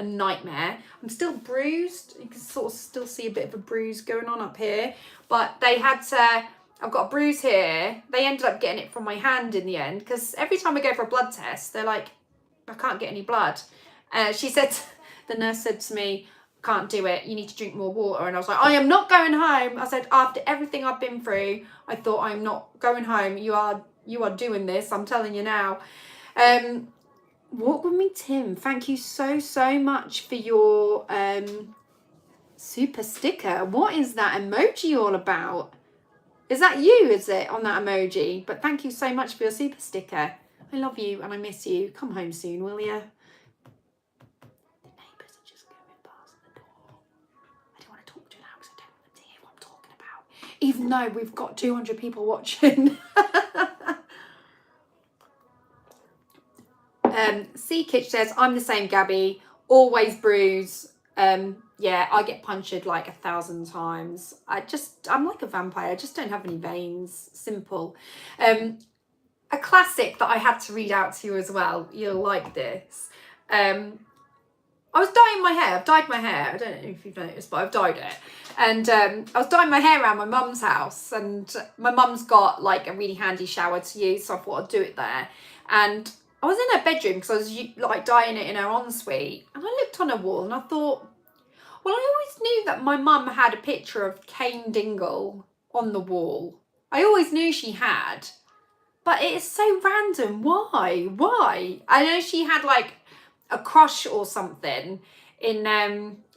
A: nightmare. I'm still bruised. You can sort of still see a bit of a bruise going on up here. But I've got a bruise here. They ended up getting it from my hand in the end, because every time I go for a blood test, they're like, I can't get any blood. The nurse said to me, can't do it, you need to drink more water. And I was like, I am not going home. I said, after everything I've been through, I thought, I'm not going home. You are doing this, I'm telling you now. Walk with me, Tim, thank you so much for your super sticker. What is that emoji all about? Is that you, is it, on that emoji? But thank you so much for your super sticker. I love you and I miss you. Come home soon, will you? even though we've got 200 people watching. C Kitch says, I'm the same, Gabby, always bruise. Yeah, I get punctured like 1,000 times. I'm like a vampire. I just don't have any veins. Simple. A classic that I had to read out to you as well. You'll like this. I was dyeing my hair. I've dyed my hair. I don't know if you've noticed, but I've dyed it. And I was dyeing my hair around my mum's house, and my mum's got like a really handy shower to use, so I thought I'd do it there. And I was in her bedroom because I was like dyeing it in her ensuite, and I looked on her wall and I thought, well, I always knew that my mum had a picture of Kane Dingle on the wall. I always knew she had, but it is so random. Why? Why? I know she had like a crush or something in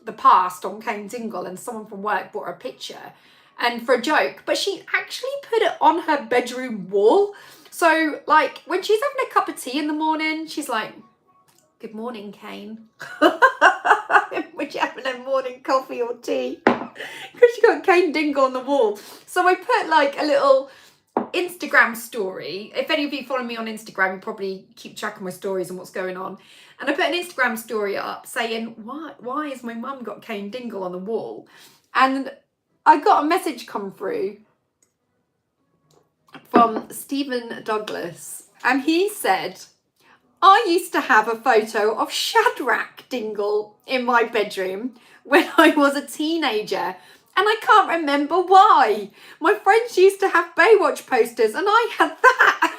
A: the past on Kane Dingle, and someone from work brought her a picture and for a joke, but she actually put it on her bedroom wall. So like when she's having a cup of tea in the morning, she's like, good morning, Kane. When she's having a morning coffee or tea, because she got Kane Dingle on the wall. So I put like a little Instagram story. If any of you follow me on Instagram, you probably keep track of my stories and what's going on. And I put an Instagram story up saying, why has my mum got Kane Dingle on the wall? And I got a message come through from Stephen Douglas, and he said, I used to have a photo of Shadrach Dingle in my bedroom when I was a teenager, and I can't remember why. My friends used to have Baywatch posters and I had that.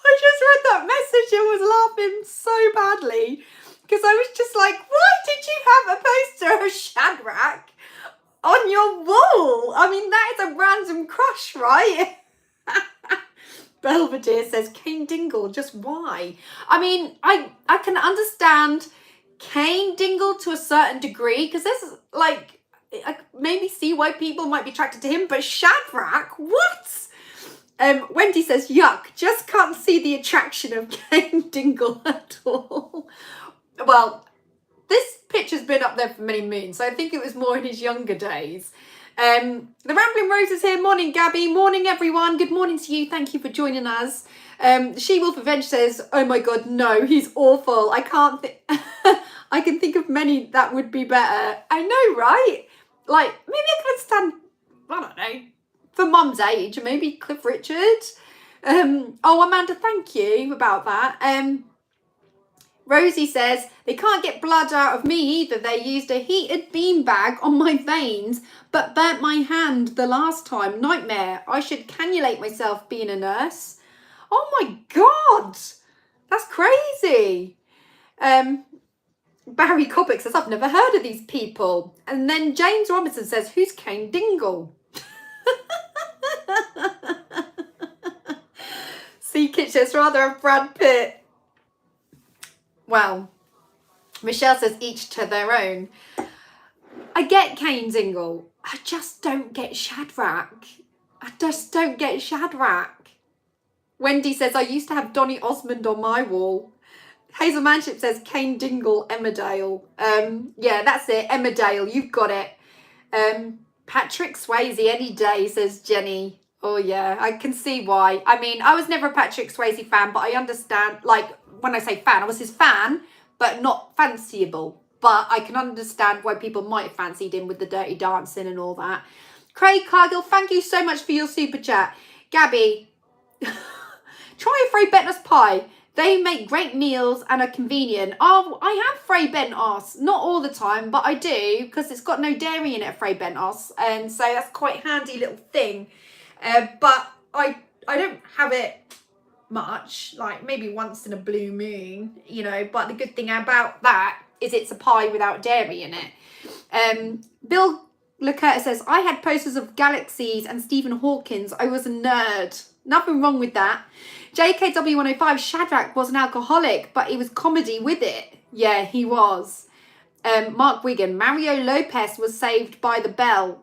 A: I just read that message and was laughing so badly because I was just like, why did you have a poster of Shadrach on your wall? I mean, that is a random crush, right? Belvedere says, Kane Dingle, just why? I mean, I can understand Kane Dingle to a certain degree, because there's like, I maybe see why people might be attracted to him, but Shadrach, what? Wendy says, yuck, just can't see the attraction of Kane Dingle at all. Well, this picture's been up there for many moons, so I think it was more in his younger days. The Rambling Rose is here. Morning, Gabby. Morning, everyone. Good morning to you. Thank you for joining us. She Wolf Adventure says, oh my God, no, he's awful. I can't think. I can think of many that would be better. I know, right? Like, maybe I could understand, I don't know, for mum's age, maybe Cliff Richard. Oh, Amanda, thank you about that. Rosie says, they can't get blood out of me either. They used a heated beanbag on my veins, but burnt my hand the last time. Nightmare. I should cannulate myself being a nurse. Oh my God. That's crazy. Barry Kopic says, I've never heard of these people. And then James Robinson says, who's Kane Dingle? C. Kitch says, rather a Brad Pitt. Well, Michelle says, each to their own. I get Kane Dingle. I just don't get Shadrach. I just don't get Shadrach. Wendy says, I used to have Donny Osmond on my wall. Hazel Manship says, Kane Dingle, Emmerdale. Yeah, that's it. Emmerdale, you've got it. Patrick Swayze any day, says Jenny. Oh, yeah, I can see why. I mean, I was never a Patrick Swayze fan, but I understand, like, when I say fan, I was his fan, but not fanciable. But I can understand why people might have fancied him with the Dirty Dancing and all that. Craig Cargill, thank you so much for your super chat. Gabby, try a Frey Bentner's pie. They make great meals and are convenient. Oh, I have Frey Bentner's. Not all the time, but I do, because it's got no dairy in it, Frey Bentner's. And so that's quite a handy little thing. But I don't have it much, like maybe once in a blue moon, you know, but the good thing about that is it's a pie without dairy in it. Bill LeCurtis says, I had posters of galaxies and Stephen Hawkins. I was a nerd. Nothing wrong with that. JKW105, Shadrach was an alcoholic, but he was comedy with it. Yeah, he was. Mark Wigan, Mario Lopez was Saved by the Bell.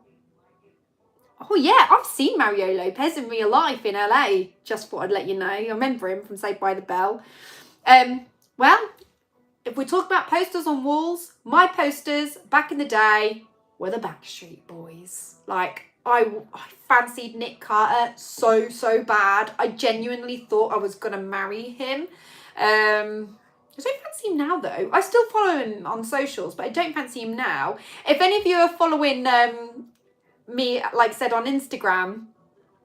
A: Oh, yeah, I've seen Mario Lopez in real life in LA. Just thought I'd let you know. I remember him from Saved by the Bell. Well, if we talk about posters on walls, my posters back in the day, were the Backstreet Boys. Like, I fancied Nick Carter so bad. I genuinely thought I was going to marry him. I don't fancy him now, though. I still follow him on socials, but I don't fancy him now. If any of you are following me, like I said, on Instagram,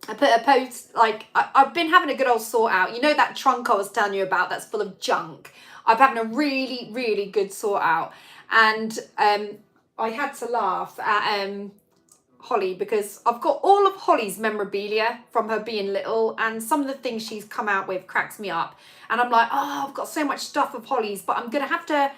A: I put a post, like, I've been having a good old sort out. You know that trunk I was telling you about that's full of junk? I've having a really good sort out. And I had to laugh at Holly, because I've got all of Holly's memorabilia from her being little, and some of the things she's come out with cracks me up. And I'm like, oh, I've got so much stuff of Holly's, but I'm going to have to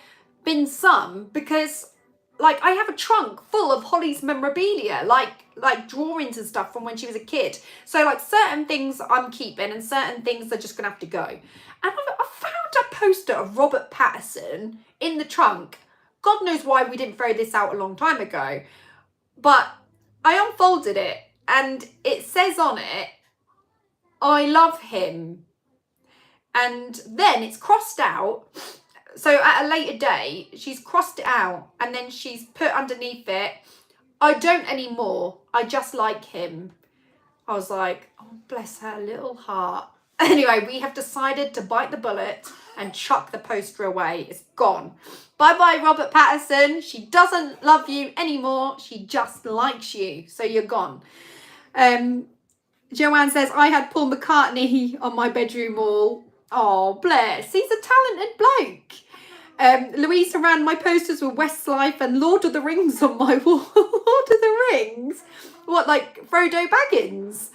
A: bin some, because like I have a trunk full of Holly's memorabilia, like drawings and stuff from when she was a kid. So like certain things I'm keeping and certain things are just going to have to go. And I found a poster of Robert Pattinson in the trunk. God knows why we didn't throw this out a long time ago. But I unfolded it and it says on it, I love him. And then it's crossed out. So at a later date, she's crossed it out and then she's put underneath it, I don't anymore. I just like him. I was like, oh, bless her little heart. Anyway, we have decided to bite the bullet and chuck the poster away. It's gone. Bye-bye, Robert Pattinson. She doesn't love you anymore. She just likes you. So you're gone. Joanne says, I had Paul McCartney on my bedroom wall. Oh, bless. He's a talented bloke. Louise Horan, my posters were Westlife and Lord of the Rings on my wall. Lord of the Rings? What, like Frodo Baggins?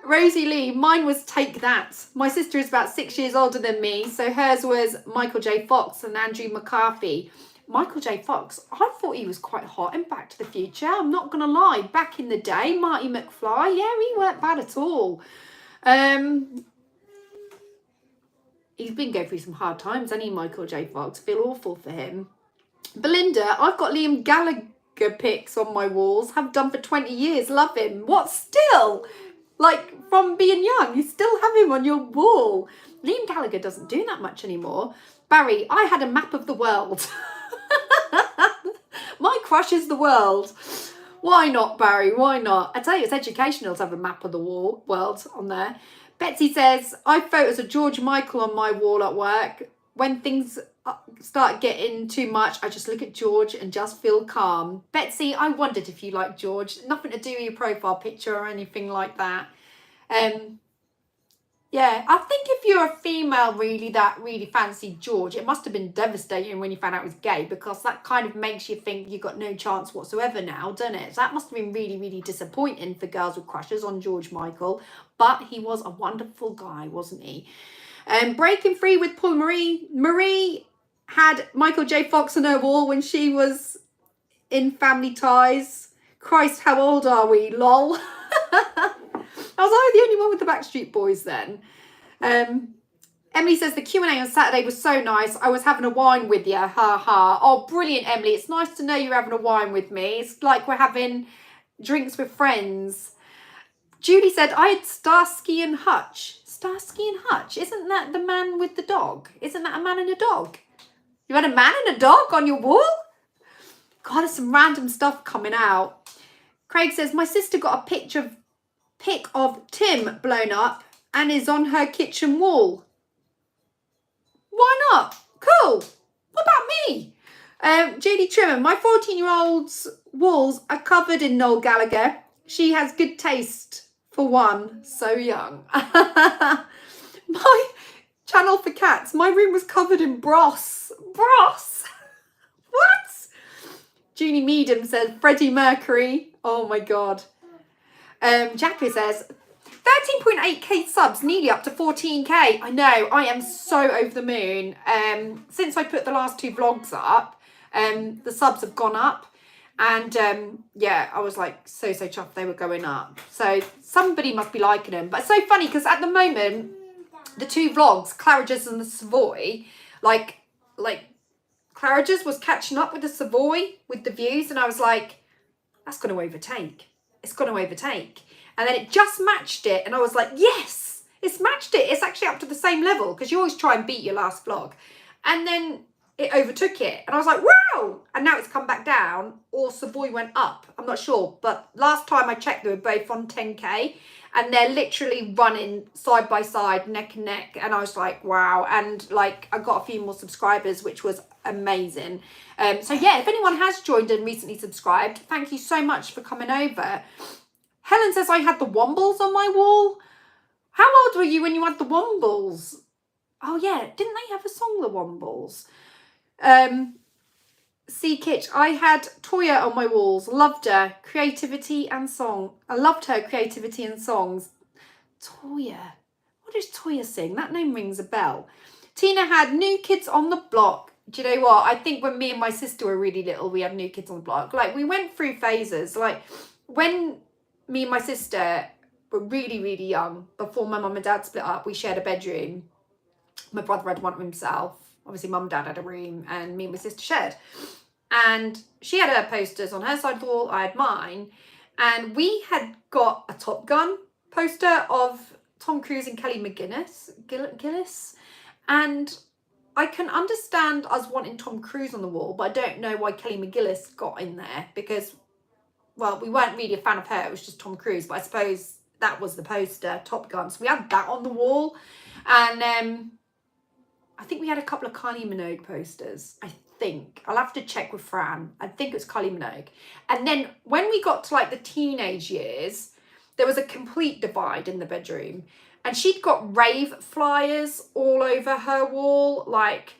A: Rosie Lee, mine was Take That. My sister is about 6 years older than me, so hers was Michael J. Fox and Andrew McCarthy. Michael J. Fox, I thought he was quite hot in Back to the Future. I'm not going to lie. Back in the day, Marty McFly, yeah, he weren't bad at all. He's been going through some hard times, hasn't he, Michael J. Fox? Feel awful for him. Belinda, I've got Liam Gallagher pics on my walls. Have done for 20 years. Love him. What, still? Like, from being young, you still have him on your wall. Liam Gallagher doesn't do that much anymore. Barry, I had a map of the world. My crush is the world. Why not, Barry? Why not? I tell you, it's educational to have a map of the world on there. Betsy says, I have photos of George Michael on my wall at work. When things start getting too much, I just look at George and just feel calm. Betsy, I wondered if you like George. Nothing to do with your profile picture or anything like that. Yeah, I think if you're a female that really fancied George, it must have been devastating when you found out he was gay, because that kind of makes you think you've got no chance whatsoever now, doesn't it? So that must have been really disappointing for girls with crushes on George Michael. But he was a wonderful guy, wasn't he? Breaking Free with Paul Marie. Marie had Michael J. Fox on her wall when she was in Family Ties. Christ, how old are we? Lol. Was I the only one with the Backstreet Boys then? Emily says, the Q&A on Saturday was so nice. I was having a wine with you. Ha ha. Oh, brilliant, Emily. It's nice to know you're having a wine with me. It's like we're having drinks with friends. Julie said, I had Starsky and Hutch. Starsky and Hutch? Isn't that the man with the dog? Isn't that a man and a dog? You had a man and a dog on your wall? God, there's some random stuff coming out. Craig says, my sister got a pic of Tim blown up and is on her kitchen wall. Why not? Cool. What about me? Judy Trimmer, my 14-year-old's walls are covered in Noel Gallagher. She has good taste for one so young. My channel for cats, my room was covered in Bros. Bros? What? Junie Meadham says, Freddie Mercury. Oh my God. Jackie says, 13.8k subs, nearly up to 14k. I know, I am so over the moon. Since I put the last 2 vlogs up, the subs have gone up. And yeah, I was like so chuffed they were going up. So somebody must be liking them. But it's so funny because at the moment, the 2 vlogs, Claridge's and the Savoy, like Claridge's was catching up with the Savoy with the views. And I was like, that's going to overtake. It's going to overtake. And then it just matched it. And I was like, yes, it's matched it. It's actually up to the same level, because you always try and beat your last vlog. And then it overtook it. And I was like, wow! And now it's come back down, or Savoy went up. I'm not sure. But last time I checked, they were both on 10K. And they're literally running side by side, neck and neck. And I was like, wow. And like, I got a few more subscribers, which was amazing. So yeah, if anyone has joined and recently subscribed, thank you so much for coming over. Helen says I had the Wombles on my wall. How old were you when you had the Wombles? Oh yeah, didn't they have a song, the Wombles? Sea Kitch, I had Toya on my walls. Loved her creativity and song. I loved her creativity and songs. Toya, what does Toya sing? That name rings a bell. Tina had New Kids on the Block. Do you know what? I think when me and my sister were really little, we had New Kids on the Block. Like, we went through phases. Like, when me and my sister were really, really young, before my mum and dad split up, we shared a bedroom. My brother had one for himself. Obviously, mum and dad had a room, and me and my sister shared. And she had her posters on her side of the wall, I had mine. And we had got a Top Gun poster of Tom Cruise and Kelly Gillis. And I can understand us wanting Tom Cruise on the wall, but I don't know why Kelly McGillis got in there, because, well, we weren't really a fan of her. It was just Tom Cruise. But I suppose that was the poster, Top Gun. So we had that on the wall. And I think we had a couple of Kylie Minogue posters, I think. I'll have to check with Fran. I think it was Kylie Minogue. And then when we got to like the teenage years, there was a complete divide in the bedroom. And she'd got rave flyers all over her wall, like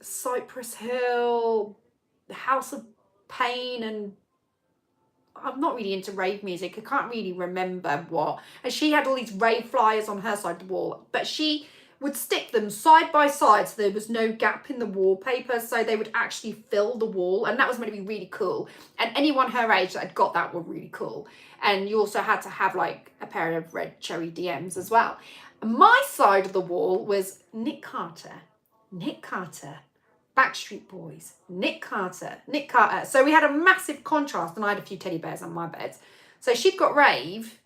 A: Cypress Hill, the House of Pain, and I'm not really into rave music. I can't really remember what. And she had all these rave flyers on her side of the wall. But she would stick them side by side so there was no gap in the wallpaper, so they would actually fill the wall, and that was meant to be really cool. And anyone her age that had got that were really cool. And you also had to have like a pair of red cherry DMs as well. And my side of the wall was Nick Carter, Backstreet Boys, Nick Carter. So we had a massive contrast, and I had a few teddy bears on my bed. So she'd got rave,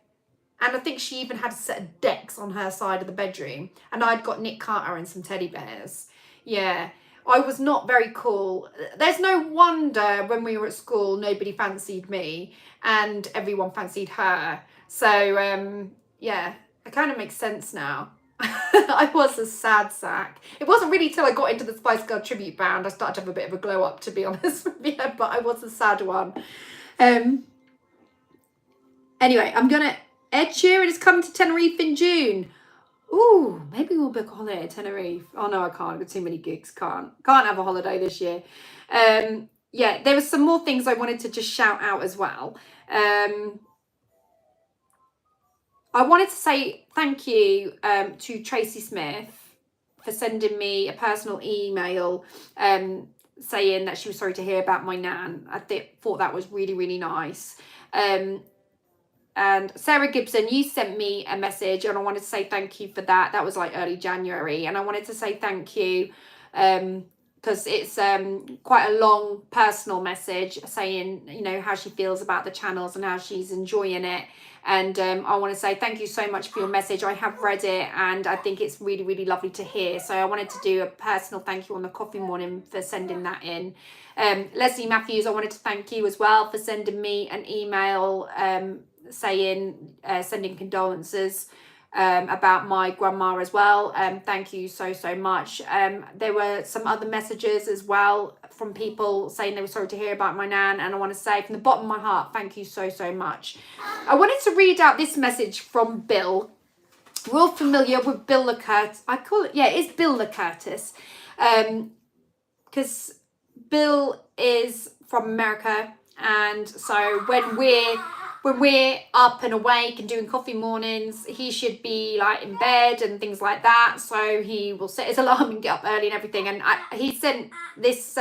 A: and I think she even had a set of decks on her side of the bedroom. And I'd got Nick Carter and some teddy bears. Yeah, I was not very cool. There's no wonder when we were at school, nobody fancied me and everyone fancied her. So, yeah, it kind of makes sense now. I was a sad sack. It wasn't really till I got into the Spice Girl tribute band I started to have a bit of a glow up, to be honest with you. But I was a sad one. Anyway, Ed Sheeran is coming to Tenerife in June. Ooh, maybe we'll book a holiday at Tenerife. Oh no, I can't. I've got too many gigs. Can't have a holiday this year. Yeah, there were some more things I wanted to just shout out as well. I wanted to say thank you to Tracy Smith for sending me a personal email saying that she was sorry to hear about my nan. I thought that was really, really nice. And Sarah Gibson, you sent me a message, and I wanted to say thank you for that. That was like early January, and I wanted to say thank you because it's quite a long personal message saying, you know, how she feels about the channels and how she's enjoying it. And I want to say thank you so much for your message. I have read it, and I think it's really, really lovely to hear. So I wanted to do a personal thank you on the coffee morning for sending that in. Leslie Matthews, I wanted to thank you as well for sending me an email saying, sending condolences about my grandma as well. Thank you so much. There were some other messages as well from people saying they were sorry to hear about my nan, and I want to say from the bottom of my heart, thank you so much. I wanted to read out this message from Bill. We're all familiar with Bill LaCurtis. I call it, yeah, it's Bill LaCurtis, because Bill is from America, and so when we're up and awake and doing coffee mornings, he should be like in bed and things like that. So he will set his alarm and get up early and everything. And he sent this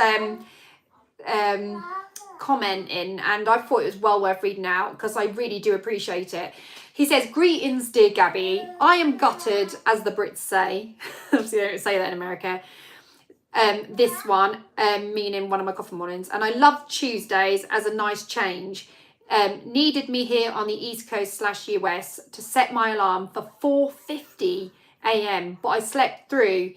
A: comment in, and I thought it was well worth reading out because I really do appreciate it. He says, "Greetings, dear Gabby. I am gutted, as the Brits say." Obviously, they don't say that in America. This one, meaning one of my coffee mornings. "And I love Tuesdays as a nice change. Needed me here on the East Coast / US to set my alarm for 4:50 a.m. but I slept through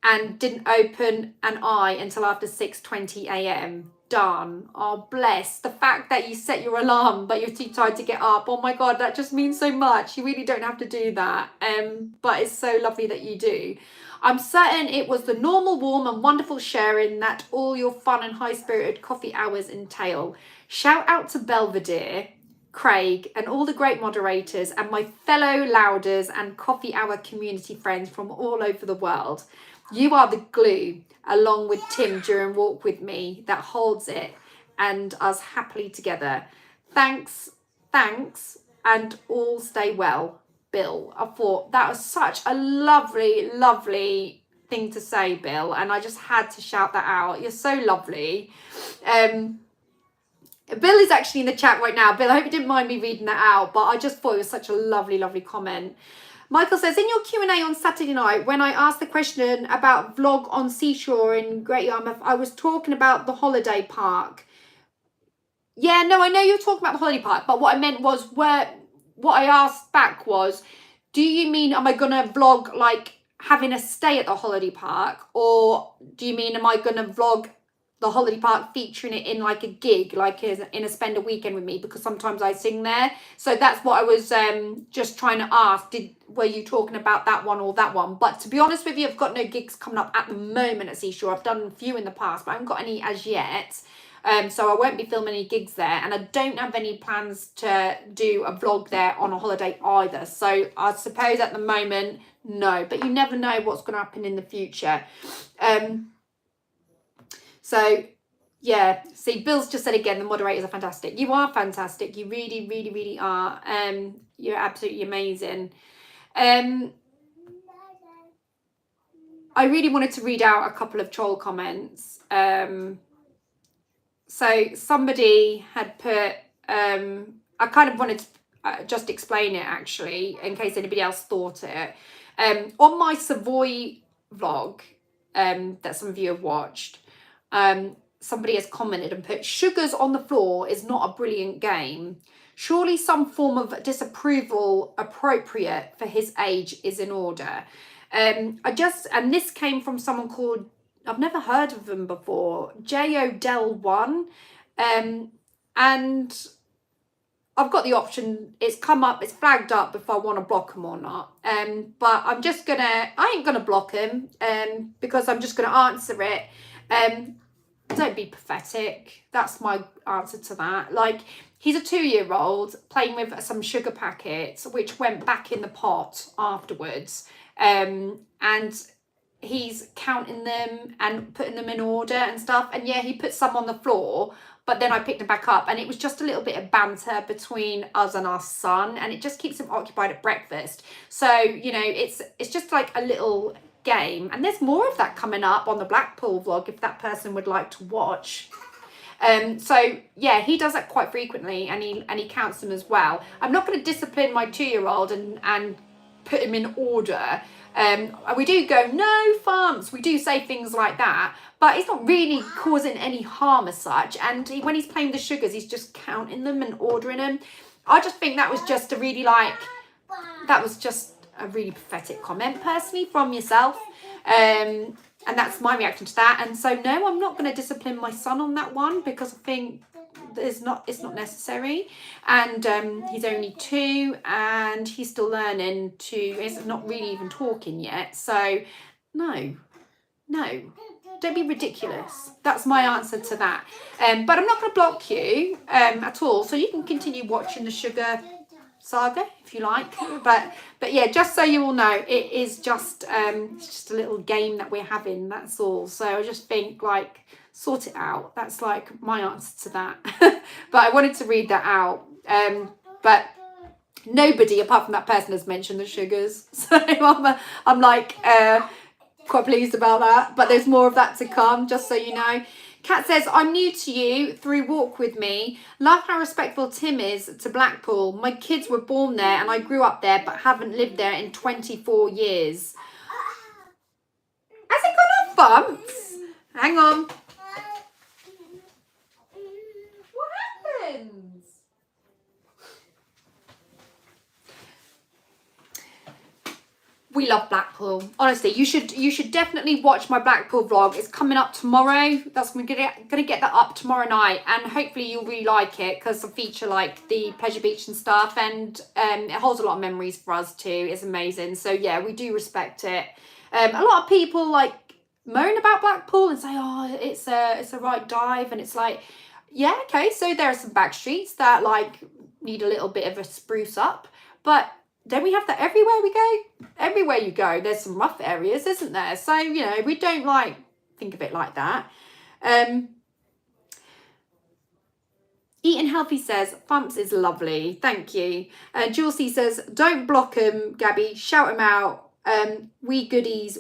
A: and didn't open an eye until after 6:20 a.m. Done. Oh, bless. The fact that you set your alarm but you're too tired to get up. Oh my God, that just means so much. You really don't have to do that. But it's so lovely that you do. I'm certain it was the normal, warm and wonderful sharing that all your fun and high-spirited coffee hours entail. Shout out to Belvedere, Craig and all the great moderators and my fellow Louders and coffee hour community friends from all over the world. You are the glue, along with Tim during Walk With Me, that holds it and us happily together. Thanks, and all stay well, Bill. I thought that was such a lovely thing to say, Bill, and I just had to shout that out. You're so lovely. Bill is actually in the chat right now. Bill, I hope you didn't mind me reading that out, but I just thought it was such a lovely comment. Michael says, in your Q&A on Saturday night, when I asked the question about vlog on seashore in Great Yarmouth, I was talking about the holiday park. Yeah, no, I know you're talking about the holiday park, but what I meant was what I asked back was, do you mean, am I going to vlog like having a stay at the holiday park? Or do you mean, am I going to vlog the holiday park featuring it in like a gig, like in a spend a weekend with me, because sometimes I sing there. So that's what I was just trying to ask. Were you talking about that one or that one? But to be honest with you, I've got no gigs coming up at the moment at Seashore. I've done a few in the past, but I haven't got any as yet. So I won't be filming any gigs there, and I don't have any plans to do a vlog there on a holiday either. So I suppose at the moment, no, but you never know what's going to happen in the future. So, yeah, see, Bill's just said again, the moderators are fantastic. You are fantastic. You really are. You're absolutely amazing. I really wanted to read out a couple of troll comments. So somebody had put, I kind of wanted to just explain it actually, in case anybody else thought it. On my Savoy vlog that some of you have watched, somebody has commented and put, Sugars on the Floor is not a brilliant game. Surely some form of disapproval appropriate for his age is in order. And this came from someone called, I've never heard of them before, JODel1. And I've got the option, it's come up, it's flagged up if I want to block him or not. But I ain't gonna block him because I'm just gonna answer it. Don't be pathetic. That's my answer to that. Like, he's a 2-year-old playing with some sugar packets, which went back in the pot afterwards. And he's counting them and putting them in order and stuff. And yeah, he put some on the floor, but then I picked them back up, and it was just a little bit of banter between us and our son, and it just keeps him occupied at breakfast. So, you know, it's just like a little game, and there's more of that coming up on the Blackpool vlog if that person would like to watch. So yeah, he does that quite frequently, and he counts them as well. I'm not going to discipline my 2-year-old and put him in order. We do go no farms, we do say things like that, but it's not really causing any harm as such. And when he's playing with the sugars, he's just counting them and ordering them. I just think that was just a really pathetic comment personally from yourself. And that's my reaction to that. And so no, I'm not going to discipline my son on that one, because I think it's not necessary. And he's only 2 and he's still learning he's not really even talking yet. So no, don't be ridiculous. That's my answer to that. But I'm not going to block you at all, so you can continue watching the sugar saga if you like. But yeah, just so you all know, it is just it's just a little game that we're having, that's all. So I just think, like, sort it out. That's like my answer to that. But I wanted to read that out. But nobody apart from that person has mentioned the sugars, so I'm like quite pleased about that. But there's more of that to come, just so you know. Kat says, I'm new to you through Walk With Me. Love how respectful Tim is to Blackpool. My kids were born there and I grew up there, but haven't lived there in 24 years. Has it gone off bumps? Hang on. What happens? We love Blackpool. Honestly, you should definitely watch my Blackpool vlog. It's coming up tomorrow. That's gonna get that up tomorrow night, and hopefully you'll really like it because I feature like the pleasure beach and stuff, and it holds a lot of memories for us too. It's amazing. So yeah, we do respect it. A lot of people like moan about Blackpool and say, oh, it's a right dive, and it's like, yeah, okay. So there are some back streets that like need a little bit of a spruce up, but don't we have that everywhere we go? Everywhere you go, there's some rough areas, isn't there? So, you know, we don't like think of it like that. Eating Healthy says, Thumps is lovely. Thank you. Julesy says, don't block them, Gabby. Shout them out. We goodies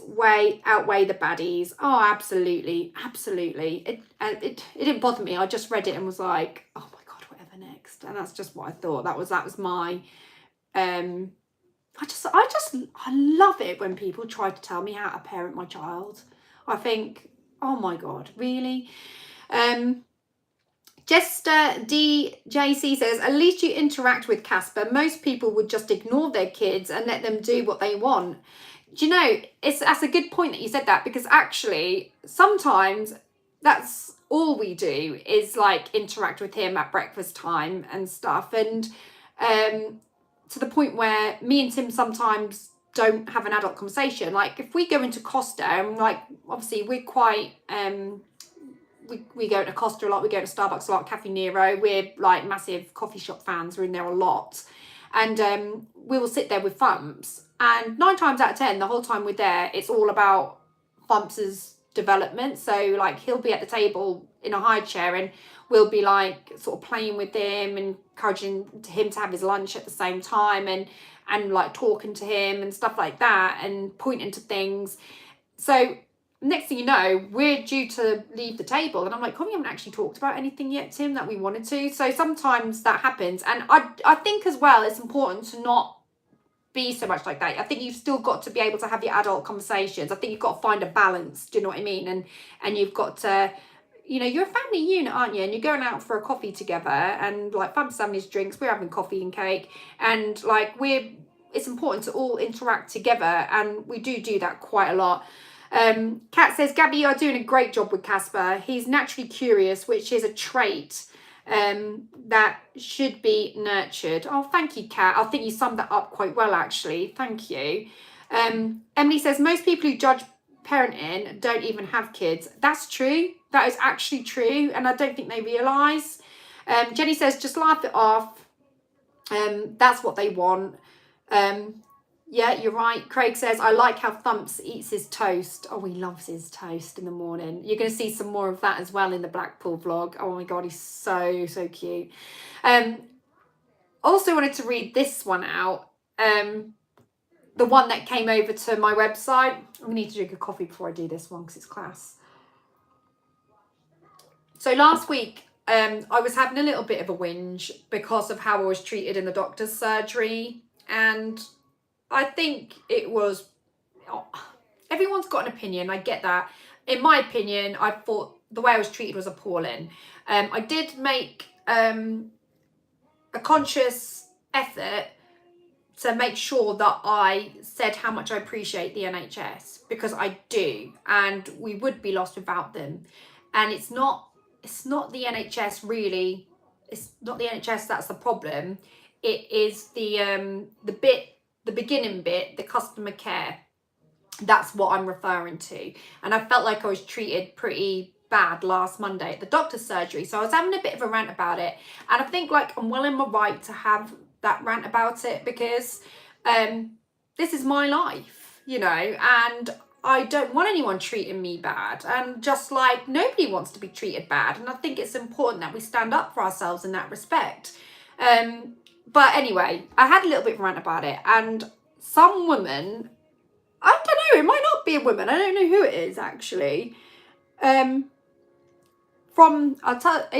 A: outweigh the baddies. Oh, absolutely. Absolutely. It didn't bother me. I just read it and was like, oh my God, whatever next. And that's just what I thought. That was my... I love it when people try to tell me how to parent my child. I think, oh my God, really? Jester DJC says, at least you interact with Casper. Most people would just ignore their kids and let them do what they want. Do you know, that's a good point that you said that, because actually sometimes that's all we do is like interact with him at breakfast time and stuff. And to the point where me and Tim sometimes don't have an adult conversation. Like if we go into Costa, and like obviously we're quite we go to Costa a lot, we go to Starbucks a lot, Cafe Nero, we're like massive coffee shop fans, we're in there a lot, and we will sit there with Thumps, and 9 times out of 10 the whole time we're there it's all about Thumps's development. So like he'll be at the table in a high chair and we'll be like sort of playing with him, encouraging him to have his lunch at the same time, and like talking to him and stuff like that, and pointing to things. So next thing you know, we're due to leave the table, and I'm like, oh, we haven't actually talked about anything yet, Tim, that we wanted to. So sometimes that happens, and I think as well it's important to not be so much like that. I think you've still got to be able to have your adult conversations. I think you've got to find a balance. Do you know what I mean? And you've got to, you know, you're a family unit, aren't you? And you're going out for a coffee together, and like Thumps having his drinks, we're having coffee and cake, and like it's important to all interact together, and we do that quite a lot. Kat says, Gabby, you are doing a great job with Casper. He's naturally curious, which is a trait that should be nurtured. Oh, thank you, Kat. I think you summed that up quite well, actually. Thank you. Emily says, most people who judge parenting don't even have kids. That's true. That is actually true, and I don't think they realise. Jenny says, just laugh it off. That's what they want. Yeah, you're right. Craig says, I like how Thumps eats his toast. Oh, he loves his toast in the morning. You're going to see some more of that as well in the Blackpool vlog. Oh my God, he's so cute. Also wanted to read this one out. The one that came over to my website. I'm going to need to drink a coffee before I do this one because it's class. So last week, I was having a little bit of a whinge because of how I was treated in the doctor's surgery, and I think it was, everyone's got an opinion, I get that. In my opinion, I thought the way I was treated was appalling. I did make a conscious effort to make sure that I said how much I appreciate the NHS, because I do, and we would be lost without them. And it's not the NHS really, it's not the NHS that's the problem. It is the beginning bit, the customer care. That's what I'm referring to. And I felt like I was treated pretty bad last Monday at the doctor's surgery. So I was having a bit of a rant about it. And I think like I'm well in my right to have that rant about it, because this is my life, you know, and I don't want anyone treating me bad. And just like nobody wants to be treated bad. And I think it's important that we stand up for ourselves in that respect. But anyway, I had a little bit of a rant about it, and some woman, I don't know, it might not be a woman, I don't know who it is actually, it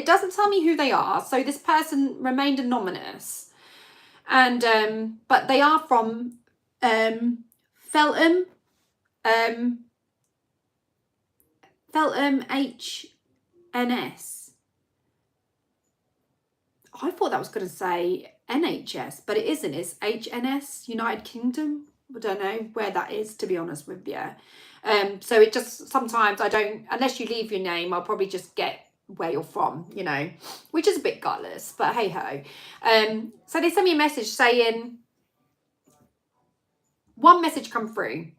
A: doesn't tell me who they are, so this person remained anonymous, and but they are from Feltham HNS. I thought that was going to say NHS, but it isn't. It's HNS, United Kingdom. I don't know where that is, to be honest with you. So it just, sometimes I don't, unless you leave your name, I'll probably just get where you're from, you know, which is a bit gutless, but hey ho. So they sent me a message saying, one message come through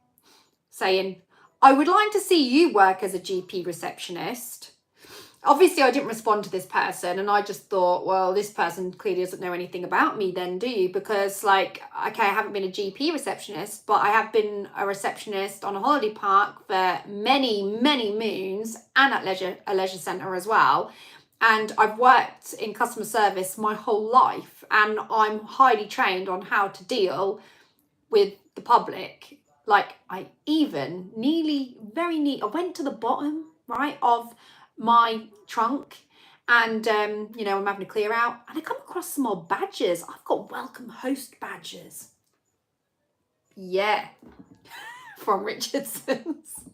A: saying, I would like to see you work as a GP receptionist. Obviously, I didn't respond to this person, and I just thought, well, this person clearly doesn't know anything about me then, do you? Because, like, okay, I haven't been a GP receptionist, but I have been a receptionist on a holiday park for many, many moons, and at a leisure centre as well. And I've worked in customer service my whole life, and I'm highly trained on how to deal with the public. Like, I even I went to the bottom, right, of my trunk, and you know, I'm having to clear out, and I come across some old badges. I've got welcome host badges, yeah, from Richardson's.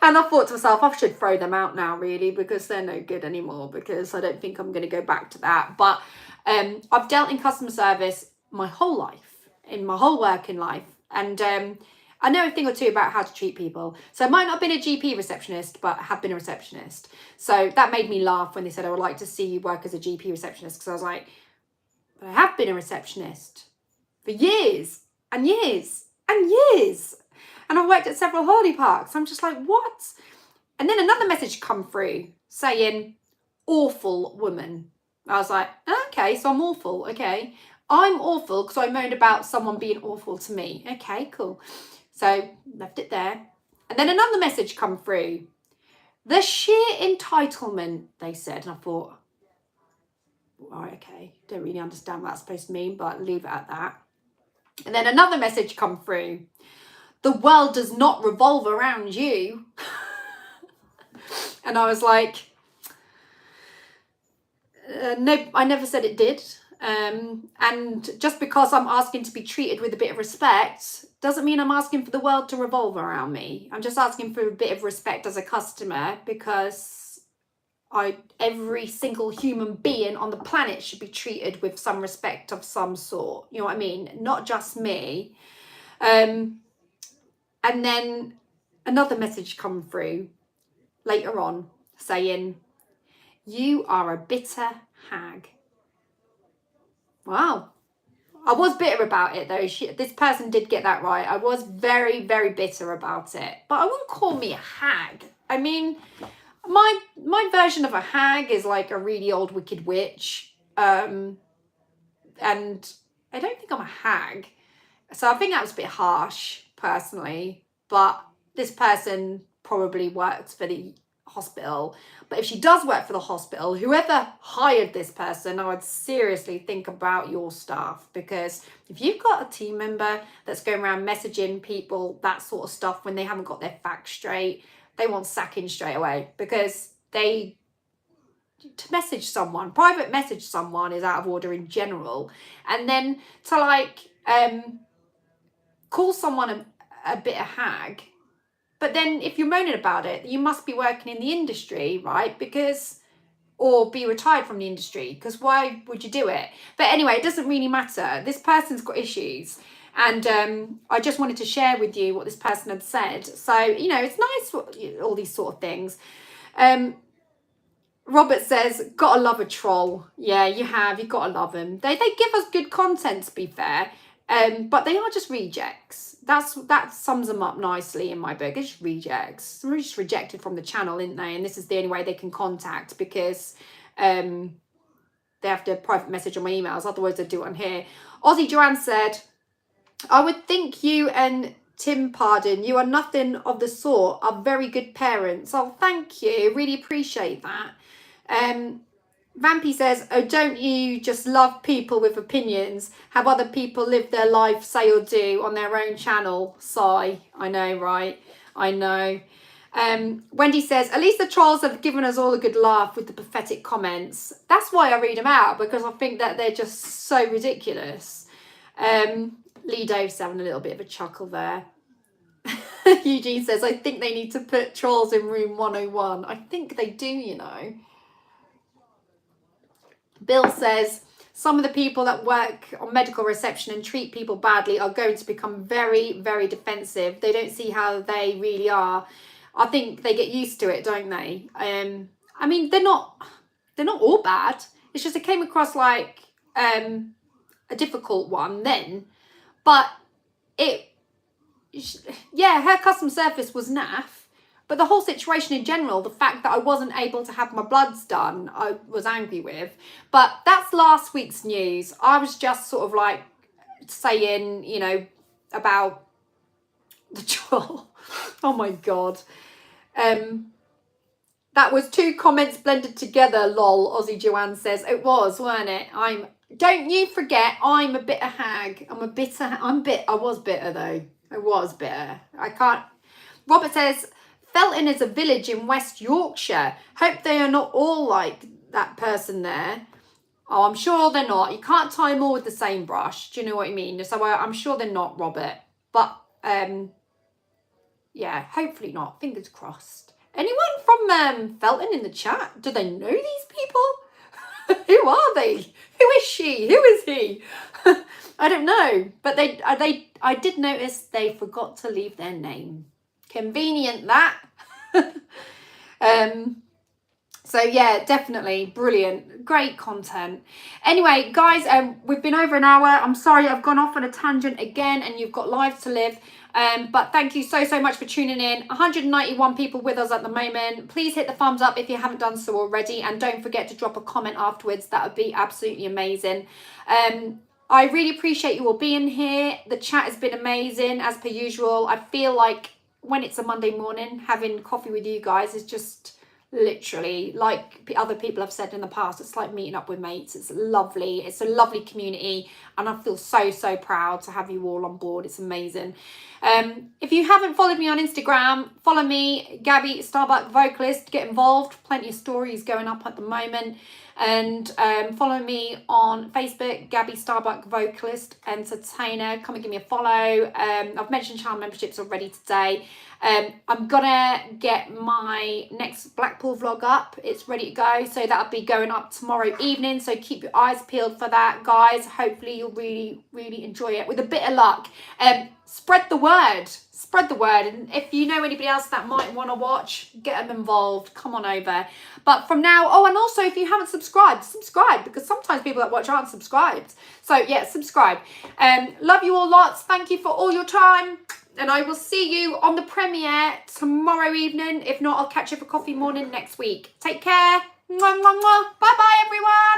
A: And I thought to myself, I should throw them out now, really, because they're no good anymore, because I don't think I'm going to go back to that. But I've dealt in customer service my whole life, in my whole working life, and I know a thing or two about how to treat people. So I might not have been a GP receptionist, but I have been a receptionist. So that made me laugh when they said, I would like to see you work as a GP receptionist, because I was like, but I have been a receptionist for years and years and years. And I've worked at several holiday parks. I'm just like, what? And then another message come through saying, awful woman. I was like, okay, so I'm awful. Okay. I'm awful because I moaned about someone being awful to me. Okay, cool. So left it there. And then another message come through. The sheer entitlement, they said. And I thought, right, okay, don't really understand what that's supposed to mean, but leave it at that. And then another message come through. The world does not revolve around you. And I was like, no, I never said it did. And just because I'm asking to be treated with a bit of respect doesn't mean I'm asking for the world to revolve around me. I'm just asking for a bit of respect as a customer, because every single human being on the planet should be treated with some respect of some sort. You know what I mean? Not just me. And then another message come through later on saying, you are a bitter hag. Wow. I was bitter about it though. This person did get that right. I was very, very bitter about it. But I wouldn't call me a hag. I mean, my version of a hag is like a really old wicked witch. And I don't think I'm a hag. So I think that was a bit harsh, personally. But this person probably works for the hospital. But if she does work for the hospital, whoever hired this person, I would seriously think about your staff, because if you've got a team member that's going around messaging people that sort of stuff when they haven't got their facts straight, they want sacking straight away, because to message someone, private message someone is out of order in general. And then to like call someone a bit of hag. But then if you're moaning about it, you must be working in the industry, right? Or be retired from the industry, because why would you do it? But anyway, it doesn't really matter. This person's got issues. And I just wanted to share with you what this person had said. So, you know, it's nice, all these sort of things. Robert says, gotta love a troll. Yeah, you have. You've got to love them. They give us good content, to be fair. But they are just rejects. That sums them up nicely in my book. It's just rejects. They're just rejected from the channel, aren't they? And this is the only way they can contact, because they have to private message on my emails. Otherwise, they do it on here. Ozzy Joanne said, I would think you and Tim Pardon, you are nothing of the sort, are very good parents. Oh, thank you. Really appreciate that. Vampy says, oh, don't you just love people with opinions? Have other people live their life, say or do, on their own channel? Sigh. I know, right? I know. Wendy says, at least the trolls have given us all a good laugh with the pathetic comments. That's why I read them out, because I think that they're just so ridiculous. Lido's having a little bit of a chuckle there. Eugene says, I think they need to put trolls in room 101. I think they do, you know. Bill says, some of the people that work on medical reception and treat people badly are going to become very, very defensive. They don't see how they really are. I think they get used to it, don't they? I mean, they're not all bad. It's just it came across like a difficult one then. But her customer service was naff. But the whole situation in general, the fact that I wasn't able to have my bloods done, I was angry with. But that's last week's news. I was just sort of like saying, you know, about the troll. Oh my God. That was 2 comments blended together, lol, Aussie Joanne says. It was, weren't it? Don't you forget, I'm a bitter hag. I was bitter though. I was bitter. I can't. Robert says, Felton is a village in West Yorkshire. Hope they are not all like that person there. Oh, I'm sure they're not. You can't tie them all with the same brush. Do you know what I mean? So I'm sure they're not, Robert. But, yeah, hopefully not. Fingers crossed. Anyone from Felton in the chat? Do they know these people? Who are they? Who is she? Who is he? I don't know. But I did notice they forgot to leave their name. Convenient that. So yeah, definitely brilliant, great content. Anyway, guys, we've been over an hour. I'm sorry I've gone off on a tangent again, and you've got lives to live. But thank you so much for tuning in. 191 people with us at the moment. Please hit the thumbs up if you haven't done so already, and don't forget to drop a comment afterwards. That would be absolutely amazing. I really appreciate you all being here. The chat has been amazing as per usual. I feel like when it's a Monday morning, having coffee with you guys is just literally, like other people have said in the past, it's like meeting up with mates. It's lovely. It's a lovely community, and I feel so proud to have you all on board. It's amazing. If you haven't followed me on Instagram, follow me, Gabby Starbuck Vocalist. Get involved. Plenty of stories going up at the moment. And follow me on Facebook, Gabby Starbuck Vocalist Entertainer. Come and give me a follow. I've mentioned channel memberships already today. I'm gonna get my next Blackpool vlog up. It's ready to go, so that'll be going up tomorrow evening, so keep your eyes peeled for that, guys. Hopefully you'll really enjoy it. With a bit of luck, spread the word, and if you know anybody else that might want to watch, get them involved. Come on over. But from now, and also if you haven't subscribed, because sometimes people that watch aren't subscribed. So yeah, subscribe. Love you all lots. Thank you for all your time. And I will see you on the premiere tomorrow evening. If not, I'll catch you for coffee morning next week. Take care. Mwah, mwah, mwah. Bye-bye, everyone.